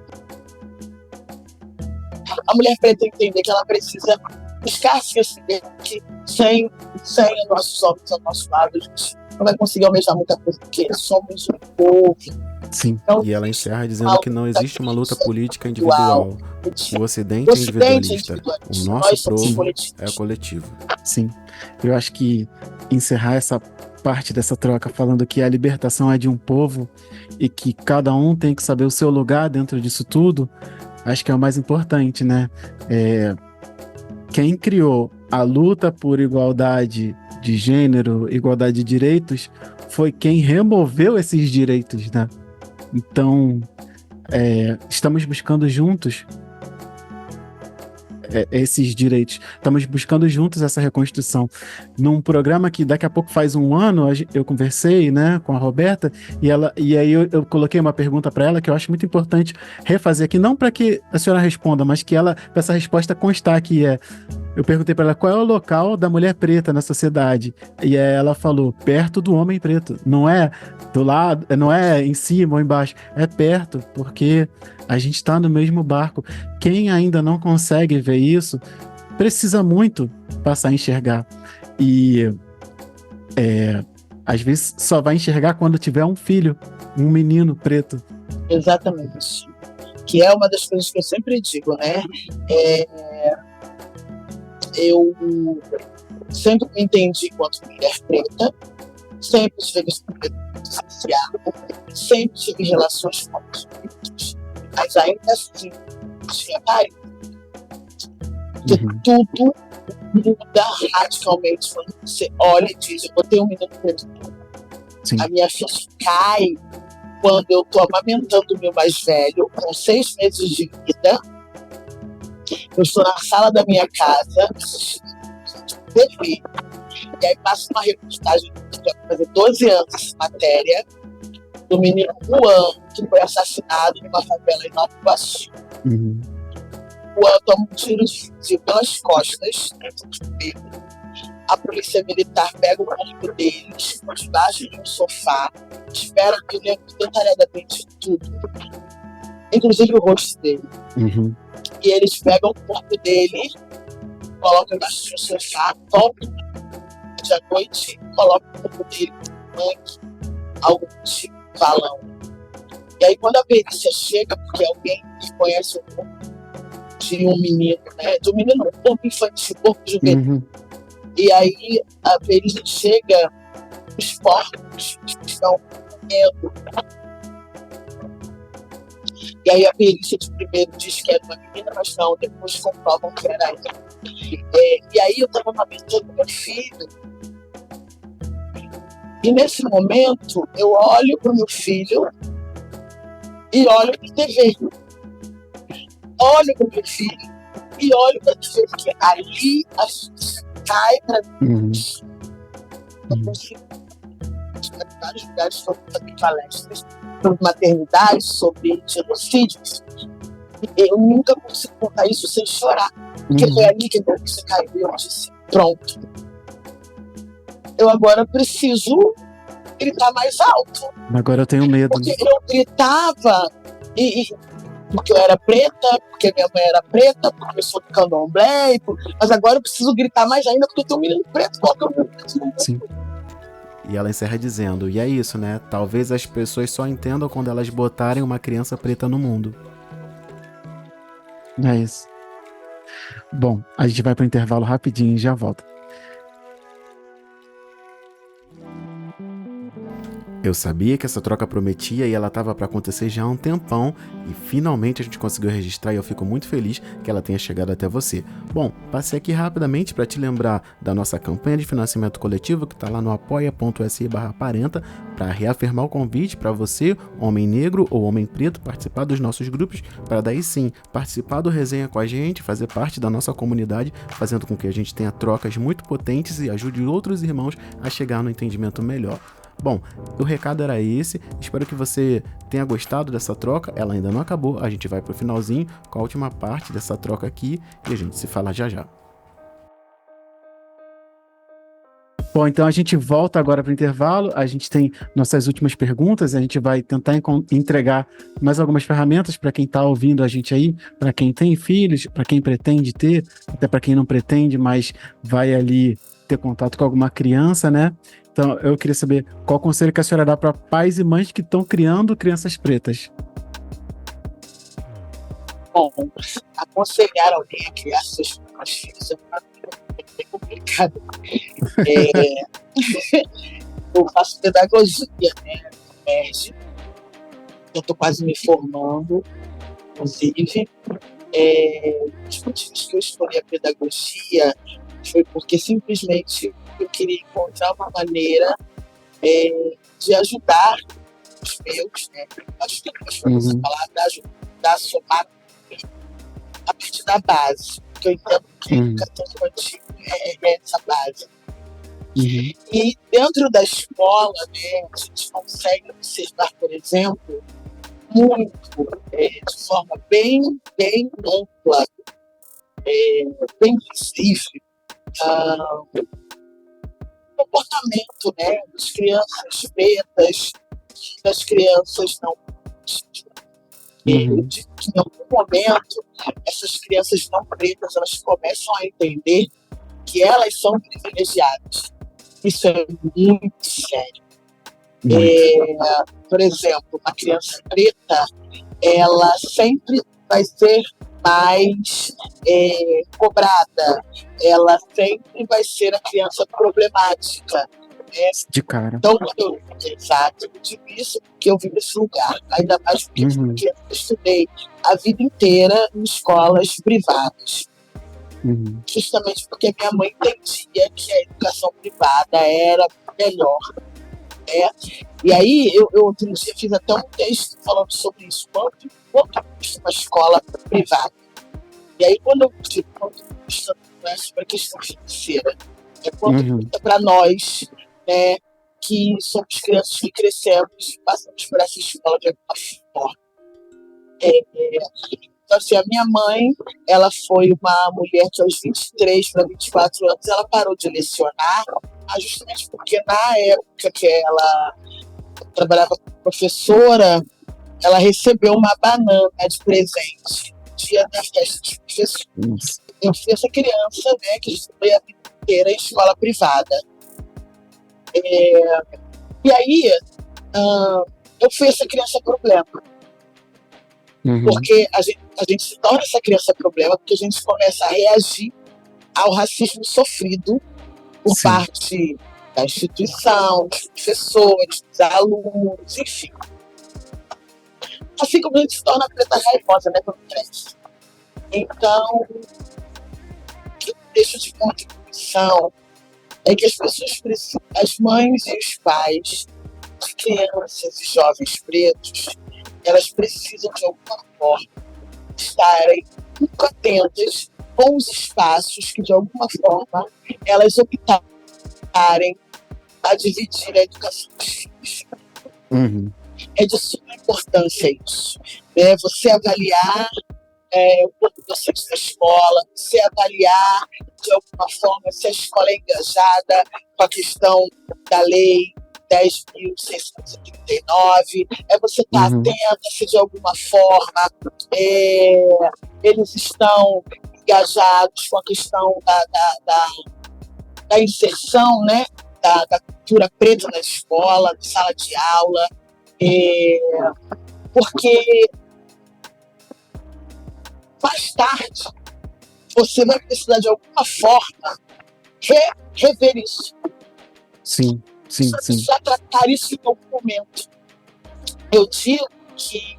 A mulher preta entender que ela precisa buscar se receber, que sem nossos homens ao nosso lado, a gente não vai conseguir almejar muita coisa, porque somos um povo. Então, e ela encerra dizendo que não existe uma luta política individual. O Ocidente é individualista. O nosso povo é coletivo. Eu acho que encerrar essa parte dessa troca falando que a libertação é de um povo e que cada um tem que saber o seu lugar dentro disso tudo, acho que é o mais importante, né? Quem criou a luta por igualdade de gênero, igualdade de direitos, foi quem removeu esses direitos, né? Então, estamos buscando juntos esses direitos. Estamos buscando juntos essa reconstrução. Num programa que daqui a pouco faz um ano, eu conversei, né, com a Roberta, e aí eu coloquei uma pergunta para ela que eu acho muito importante refazer aqui, não para que a senhora responda, mas que ela, para essa resposta constar que eu perguntei para ela qual é o local da mulher preta na sociedade, e aí ela falou, perto do homem preto, não é do lado, não é em cima ou embaixo, é perto, porque a gente está no mesmo barco. Quem ainda não consegue ver isso, precisa muito passar a enxergar. E às vezes só vai enxergar quando tiver um filho, um menino preto. Exatamente. Que é uma das coisas que eu sempre digo, né? Eu sempre me entendi enquanto mulher preta, sempre tive experiência social, sempre tive relações com os pretos, mas ainda assim tinha marido. Porque tudo muda radicalmente quando você olha e diz, eu vou ter um menino preto. A minha filha cai quando eu estou amamentando o meu mais velho, com 6 meses de vida. Eu estou na sala da minha casa, bebê, e aí passa uma reportagem que vai fazer 12 anos essa matéria, do menino Juan, que foi assassinado numa favela em Nova Iguaçu. Juan toma um tiro de fuzil pelas costas, a polícia militar pega o corpo dele, debaixo de um sofá, espera que ele lembre detalhadamente tudo, inclusive o rosto dele. E eles pegam o corpo dele, colocam embaixo de um sofá, topam tarde, à noite, coloca o corpo dele no tanque, algum tipo de balão. E aí, quando a perícia chega, porque alguém que conhece o corpo de um menino, né? De um menino, um corpo infantil, corpo juvenil. E aí, a perícia chega, os porcos estão comendo. E aí, a perícia de primeiro diz que era uma menina, mas não, depois comprovam que era ela. E aí, eu estava amamentando meu filho. E nesse momento, eu olho para o meu filho e olho para a TV. Olho para o meu filho e olho para a TV, porque ali a gente cai para mim. Eu consigo em vários lugares sobre também palestras sobre maternidade, sobre genocídios. Eu nunca consigo contar isso sem chorar. Porque foi ali que a notícia caiu e eu disse, pronto. Eu agora preciso gritar mais alto. Agora eu tenho medo. Porque eu gritava porque eu era preta, porque minha mãe era preta, porque eu sou do candomblé, mas agora eu preciso gritar mais ainda porque eu tenho um menino preto. Qual que é o meu preto no mundo? Sim. E ela encerra dizendo, e é isso, né? Talvez as pessoas só entendam quando elas botarem uma criança preta no mundo. É isso. Bom, a gente vai para o intervalo rapidinho e já volta. Eu sabia que essa troca prometia e ela estava para acontecer já há um tempão e finalmente a gente conseguiu registrar e eu fico muito feliz que ela tenha chegado até você. Bom, passei aqui rapidamente para te lembrar da nossa campanha de financiamento coletivo que está lá no apoia.se/Parenta para reafirmar o convite para você, homem negro ou homem preto, participar dos nossos grupos para daí sim participar do resenha com a gente, fazer parte da nossa comunidade, fazendo com que a gente tenha trocas muito potentes e ajude outros irmãos a chegar no entendimento melhor. Bom, o recado era esse, espero que você tenha gostado dessa troca, ela ainda não acabou, a gente vai pro finalzinho com a última parte dessa troca aqui e a gente se fala já já. Bom, então a gente volta agora para o intervalo, a gente tem nossas últimas perguntas, a gente vai tentar entregar mais algumas ferramentas para quem está ouvindo a gente aí, para quem tem filhos, para quem pretende ter, até para quem não pretende, mas vai ali ter contato com alguma criança, né? Então, eu queria saber qual conselho que a senhora dá para pais e mães que estão criando crianças pretas. Bom, aconselhar alguém a criar seus próprios filhos é bem complicado. Eu faço pedagogia, né? Eu estou quase me formando, inclusive. Os motivos que eu escolhi a pedagogia foi porque simplesmente eu queria encontrar uma maneira de ajudar os meus, né? Acho que essa palavra ajudar a somar a partir da base, porque eu entendo que a educação infantil é essa base. E dentro da escola, né, a gente consegue observar, por exemplo, muito, de forma bem ampla, bem visível, comportamento, né, das crianças pretas, das crianças não pretas. De que em algum momento essas crianças não pretas elas começam a entender que elas são privilegiadas. Isso é muito sério. Por exemplo, uma criança preta, ela sempre vai ser mais cobrada, ela sempre vai ser a criança problemática. De cara. Então, eu digo isso porque eu vim desse lugar, ainda mais porque eu estudei a vida inteira em escolas privadas. Justamente porque minha mãe entendia que a educação privada era melhor. E aí, eu outro dia fiz até um texto falando sobre isso, quanto custa uma escola privada. E aí, quando eu digo quanto custa, não é sobre a questão financeira, é quanto custa para nós, né, que somos crianças que crescemos e passamos por essa escola de alguma forma. Então, assim, a minha mãe, ela foi uma mulher que aos 23 para 24 anos, ela parou de lecionar, justamente porque na época que ela trabalhava como professora, ela recebeu uma banana de presente no dia da festa dos professores. Eu fui essa criança, né, que estudei a vida inteira em escola privada. E aí, eu fui essa criança problema. Porque a gente se torna essa criança problema porque a gente começa a reagir ao racismo sofrido por parte da instituição, dos professores, dos alunos, enfim. Assim como a gente se torna preta raivosa, né, quando cresce. Então, o que eu deixo de contribuição é que as pessoas precisam, as mães e os pais de crianças e jovens pretos, elas precisam de alguma forma estarem muito atentas com os espaços que de alguma forma elas optarem a dividir a educação dos filhos. É de suma importância isso. Você avaliar o corpo docente da escola, você avaliar de alguma forma se a escola é engajada com a questão da lei 10.639, você estar atenta se de alguma forma eles estão engajados com a questão da inserção, né, da cultura preta na escola, na sala de aula, porque mais tarde você vai precisar de alguma forma rever isso. Sim. Já tratar isso em algum momento. Eu digo que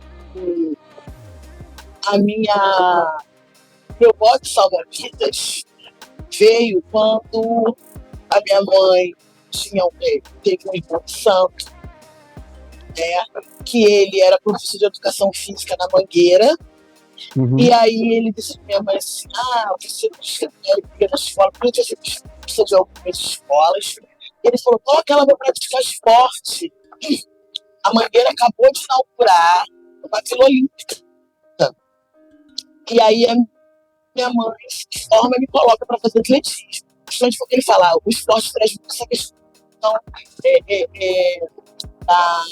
meu bote salva-vidas veio quando a minha mãe teve um irmão santo, que ele era professor de educação física na Mangueira. E aí ele disse pra minha mãe assim: você não escreveu na escola, porque você precisa de algumas escolas. Ele falou: coloca ela para praticar esporte. A Mangueira acabou de inaugurar uma Vila Olímpica. E aí a minha mãe se forma e me coloca para fazer atletismo. Justamente porque ele fala: o esporte traz muito essa questão da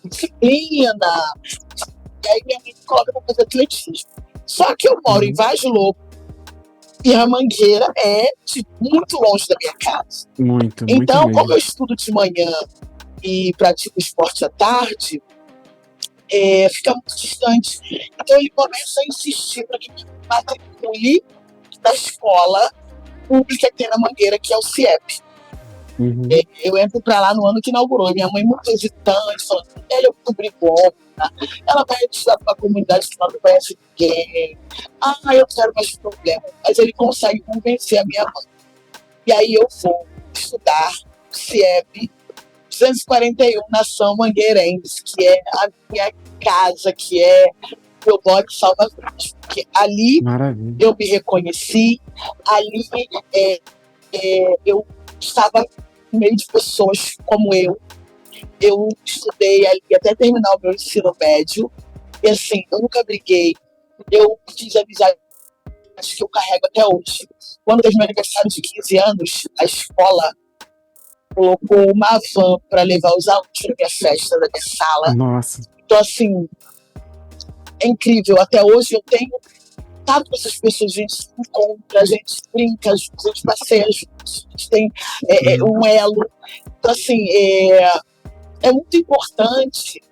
disciplina. E aí minha mãe me coloca para fazer atletismo. Só que eu moro em Vaz Louco e a Mangueira é muito longe da minha casa. Então, muito como eu estudo de manhã e pratico esporte à tarde, fica muito distante. Então ele começa a insistir para que me matricule da escola pública que tem na Mangueira, que é o CIEP. Eu entro para lá no ano que inaugurou. Minha mãe muito hesitante, falando: ela é muito brigona, ela vai estudar para uma comunidade que não conhece ninguém. Eu quero mais problema. Mas ele consegue convencer a minha mãe. E aí eu vou estudar CIEP 241 Nação Mangueirense, que é a minha casa, que é meu bote salva-vidas. Porque ali eu me reconheci, ali eu estava no meio de pessoas como eu. Eu estudei ali até terminar o meu ensino médio. E assim, eu nunca briguei. Eu fiz amizades que eu carrego até hoje. Quando teve meu aniversário de 15 anos, a escola colocou uma van para levar os alunos para minha festa da minha sala. Nossa. Então, assim, é incrível. Até hoje eu tenho contato com essas pessoas, a gente se encontra, a gente brinca, a gente passeia juntos, a gente tem um elo. Então, assim, é muito importante,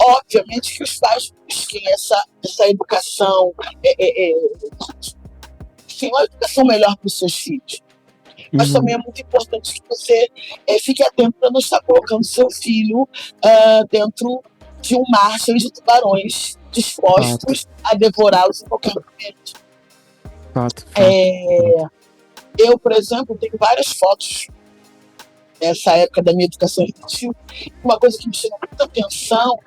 obviamente, que os pais busquem essa educação, uma educação melhor para os seus filhos. Mas também é muito importante que você fique atento para não estar colocando seu filho dentro de um mar cheio de tubarões dispostos a devorá-los em qualquer momento. Eu, por exemplo, tenho várias fotos nessa época da minha educação infantil. Uma coisa que me chama muita atenção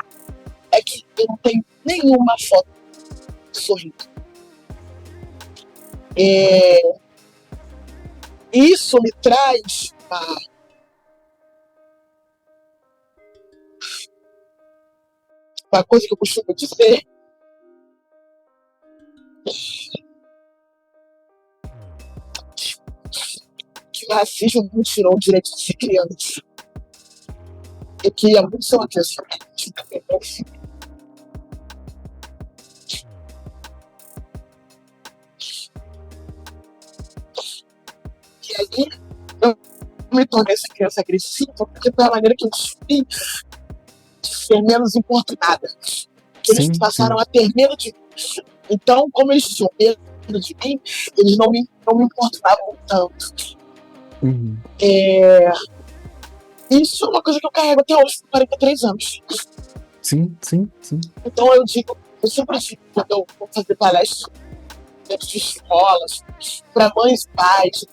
é que eu não tenho nenhuma foto sorrindo. Isso me traz uma coisa que eu costumo dizer, que o racismo não tirou o direito de ser criança. Eu queria muito ser uma criança. E aí, eu me tornei essa criança agressiva porque foi a maneira que eu descobri de ser menos importunada. Que eles passaram a ter medo de mim. Então, como eles tinham medo de mim, eles não me importunavam tanto. Uhum. Isso é uma coisa que eu carrego até hoje, com 43 anos. Sim. Então eu sempre digo, quando eu vou fazer palestras dentro de escolas, para mães e pais,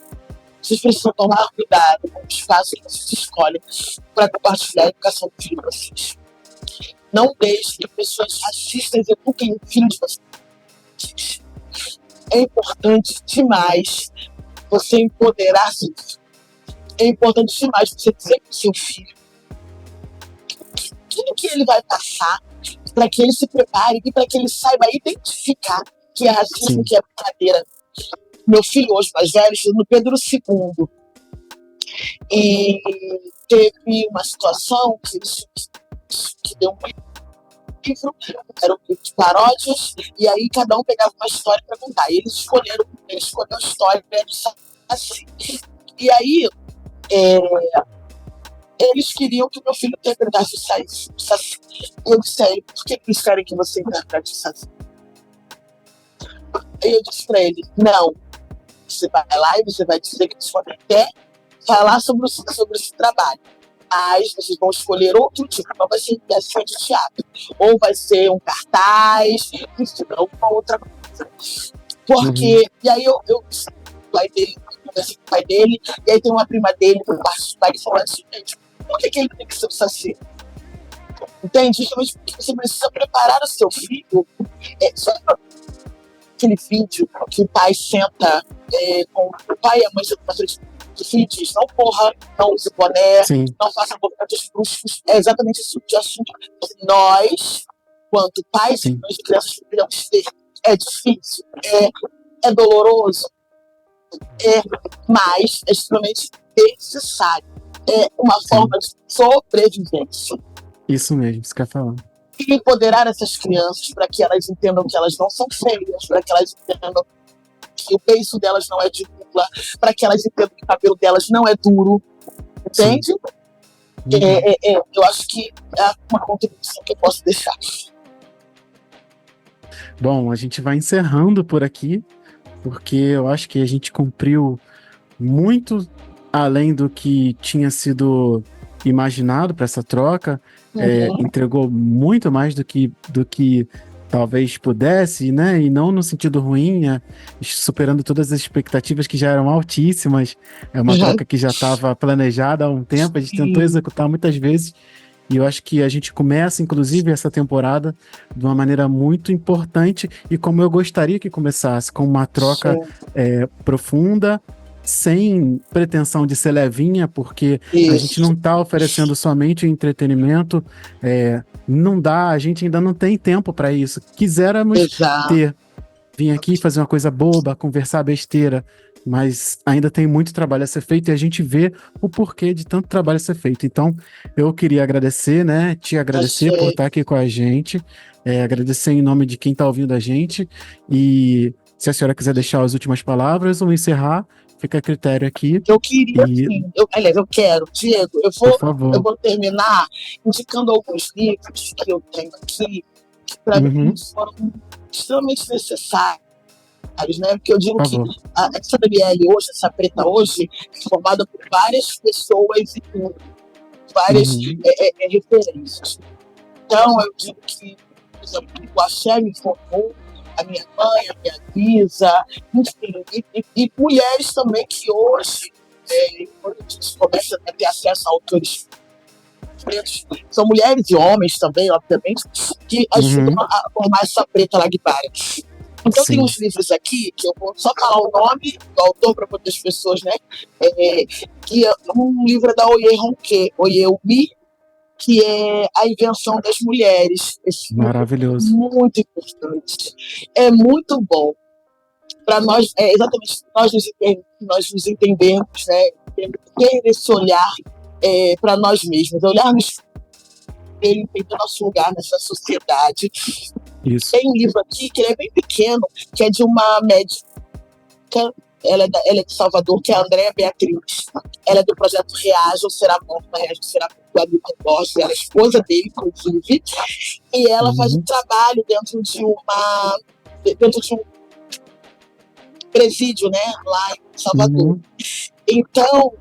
vocês precisam tomar cuidado com o espaço que vocês escolhem para compartilhar a educação do filho de vocês. Não deixe que pessoas racistas eduquem o filho de vocês. É importante demais você empoderar seu filho. É importante demais você dizer para o seu filho tudo que ele vai passar para que ele se prepare e para que ele saiba identificar que é racismo, que é brincadeira. Meu filho hoje mais velho estudou no Pedro II e teve uma situação que deu um livro, era um livro de paródias, e aí cada um pegava uma história para contar. E eles escolheram a história do Saci. E aí eles queriam que o meu filho interpretasse o Saci. E eu disse a ele, por que eles querem que você interprete o Saci? E eu disse para ele, não, você vai lá e você vai dizer que você pode até falar sobre esse trabalho, mas vocês vão escolher outro tipo, não vai ser peça de teatro, ou vai ser um cartaz, enfim, alguma outra coisa. Porque, e aí eu conversei com o pai dele, e aí tem uma prima dele, por parte do pai, que falou assim, gente, por que ele tem que ser o Saci? Entende? Justamente porque você precisa preparar o seu filho, só aquele vídeo que o pai senta com o pai e a mãe do filho diz, não corra, não use boné, não faça movimentos bruscos. É exatamente esse tipo de assunto. Nós, quanto pais e mães de crianças, podemos ter. É difícil, é doloroso, mas é extremamente necessário. É uma forma de sobrevivência. Isso mesmo, você quer falar. E empoderar essas crianças para que elas entendam que elas não são feias, para que elas entendam que o beiço delas não é de dupla, para que elas entendam que o cabelo delas não é duro, entende? Eu acho que é uma contribuição que eu posso deixar. Bom, a gente vai encerrando por aqui, porque eu acho que a gente cumpriu muito além do que tinha sido imaginado para essa troca, entregou muito mais do que talvez pudesse, né? E não no sentido ruim, superando todas as expectativas que já eram altíssimas. É uma troca que já estava planejada há um tempo, a gente tentou executar muitas vezes, e eu acho que a gente começa, inclusive, essa temporada de uma maneira muito importante, e como eu gostaria que começasse, com uma troca profunda, sem pretensão de ser levinha, porque a gente não está oferecendo somente entretenimento, não dá, a gente ainda não tem tempo para isso. Quiséramos vir aqui fazer uma coisa boba, conversar besteira, mas ainda tem muito trabalho a ser feito e a gente vê o porquê de tanto trabalho a ser feito. Então, eu queria agradecer, né, te agradecer por estar aqui com a gente, agradecer em nome de quem está ouvindo a gente, e se a senhora quiser deixar as últimas palavras, vamos encerrar. Fica a critério aqui. Eu queria, sim. Eu quero, Diego. Eu vou terminar indicando alguns livros que eu tenho aqui, que para mim foram extremamente necessários, né? Porque eu digo que essa BBL hoje, essa preta hoje, é formada por várias pessoas e por várias referências. Então, eu digo que, por exemplo, o Axé me formou, a minha mãe, a minha Lisa, enfim, e mulheres também que hoje, quando a gente começa a ter acesso a autores pretos, são mulheres e homens também, obviamente, que ajudam a formar essa preta Lagbara. Então tem uns livros aqui, que eu vou só falar o nome do autor para poder as pessoas, né? Que um livro é da Oye Ronquet, Oye Ubi, que é A Invenção das Mulheres. Esse maravilhoso. É muito importante. É muito bom. Para nós, exatamente, nós nos entendermos, né? Ter esse olhar para nós mesmos, olharmos para ele, entender nosso lugar nessa sociedade. Isso. Tem um livro aqui que ele é bem pequeno, que é de uma médica ela é de Salvador, que é a Andréa Beatriz. Ela é do projeto Reaja ou Será Morta, Reaja ou Será Morta, do Hamilton Borges, ela é esposa dele, inclusive, e ela faz um trabalho dentro de um presídio, né, lá em Salvador. Então,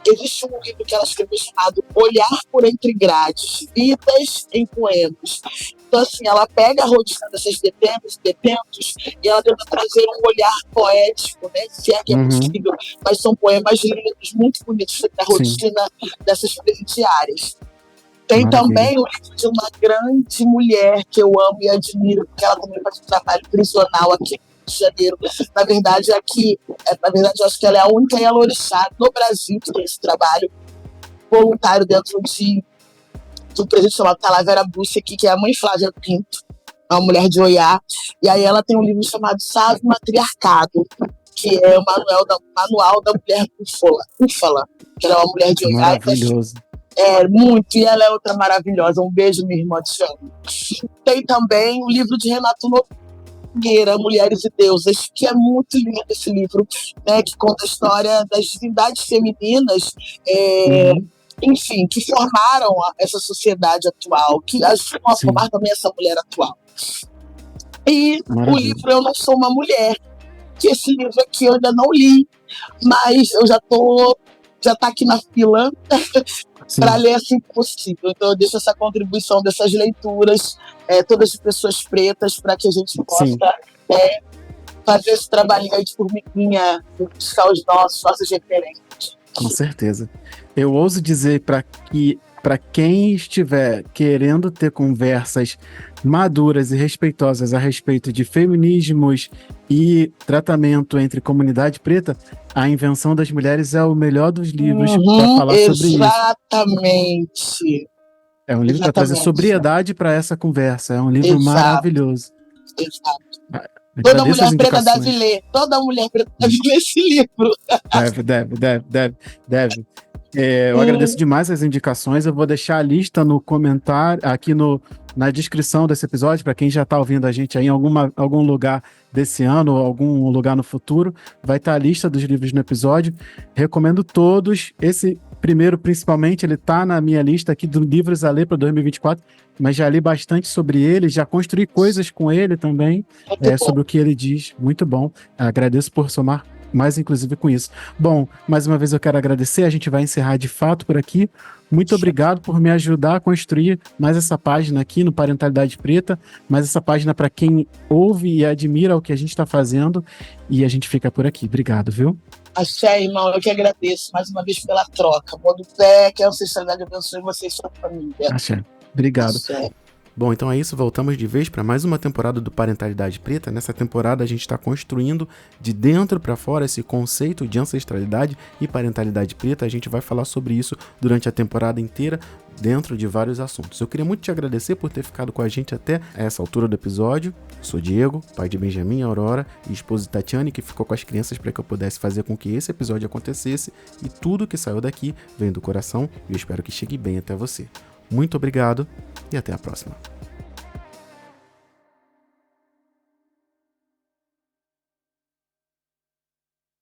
existe um livro que ela escreveu chamado Olhar por Entre Grades, Vidas em Poemas. Então, assim, ela pega a rotina dessas detentas e detentos e ela tenta trazer um olhar poético, né, se é que é possível, mas são poemas lindos, muito bonitos sobre a rotina dessas presidiárias. Tem também o livro de uma grande mulher que eu amo e admiro, porque ela também faz um trabalho prisional aqui no Rio de Janeiro. Na verdade, eu acho que ela é a única Yalorixá no Brasil que tem esse trabalho voluntário dentro de um presídio chamado Talavera Bussi aqui, que é a mãe Flávia Pinto, uma mulher de Oiá. E aí ela tem um livro chamado Salve Matriarcado, que é o manual da mulher búfala, que ela é uma mulher de Oiá. Maravilhoso. Muito, e ela é outra maravilhosa. Um beijo, minha irmã, te amo. Tem também o livro de Renato Nogueira, Mulheres e Deusas, que é muito lindo esse livro, né, que conta a história das divindades femininas, enfim, que formaram essa sociedade atual, que ajudam a formar também essa mulher atual. E o livro Eu Não Sou Uma Mulher, que esse livro aqui eu ainda não li, mas eu já tá aqui na fila para ler assim que possível. Então eu deixo essa contribuição dessas leituras, todas de pessoas pretas, para que a gente possa fazer esse trabalhinho aí de formiguinha, buscar os nossas referências. Com certeza. Eu ouso dizer para quem estiver querendo ter conversas maduras e respeitosas a respeito de feminismos e tratamento entre comunidade preta, A Invenção das Mulheres é o melhor dos livros para falar sobre isso. Exatamente. É um livro para trazer sobriedade para essa conversa. É um livro maravilhoso. Exato. Toda mulher preta deve ler. Toda mulher preta deve ler esse livro. Deve. Eu agradeço demais as indicações. Eu vou deixar a lista no comentário, aqui na descrição desse episódio, para quem já está ouvindo a gente aí em algum lugar desse ano ou algum lugar no futuro. Vai estar a lista dos livros no episódio. Recomendo todos. Esse primeiro, principalmente, ele está na minha lista aqui de livros a ler para 2024, mas já li bastante sobre ele, já construí coisas com ele também, sobre o que ele diz. Muito bom. Agradeço por somar mais inclusive com isso. Bom, mais uma vez eu quero agradecer, a gente vai encerrar de fato por aqui. Muito obrigado por me ajudar a construir mais essa página aqui no Parentalidade Preta, mais essa página para quem ouve e admira o que a gente está fazendo, e a gente fica por aqui. Obrigado, viu? Axé, irmão, eu que agradeço mais uma vez pela troca. Bom do pé, que a ancestralidade abençoe você e sua família. Axé, obrigado. Axé. Bom, então é isso, voltamos de vez para mais uma temporada do Parentalidade Preta. Nessa temporada a gente está construindo de dentro para fora esse conceito de ancestralidade e parentalidade preta. A gente vai falar sobre isso durante a temporada inteira, dentro de vários assuntos. Eu queria muito te agradecer por ter ficado com a gente até essa altura do episódio. Sou Diego, pai de Benjamin, Aurora e esposa de Tatiane, que ficou com as crianças para que eu pudesse fazer com que esse episódio acontecesse, e tudo que saiu daqui vem do coração e eu espero que chegue bem até você. Muito obrigado e até a próxima.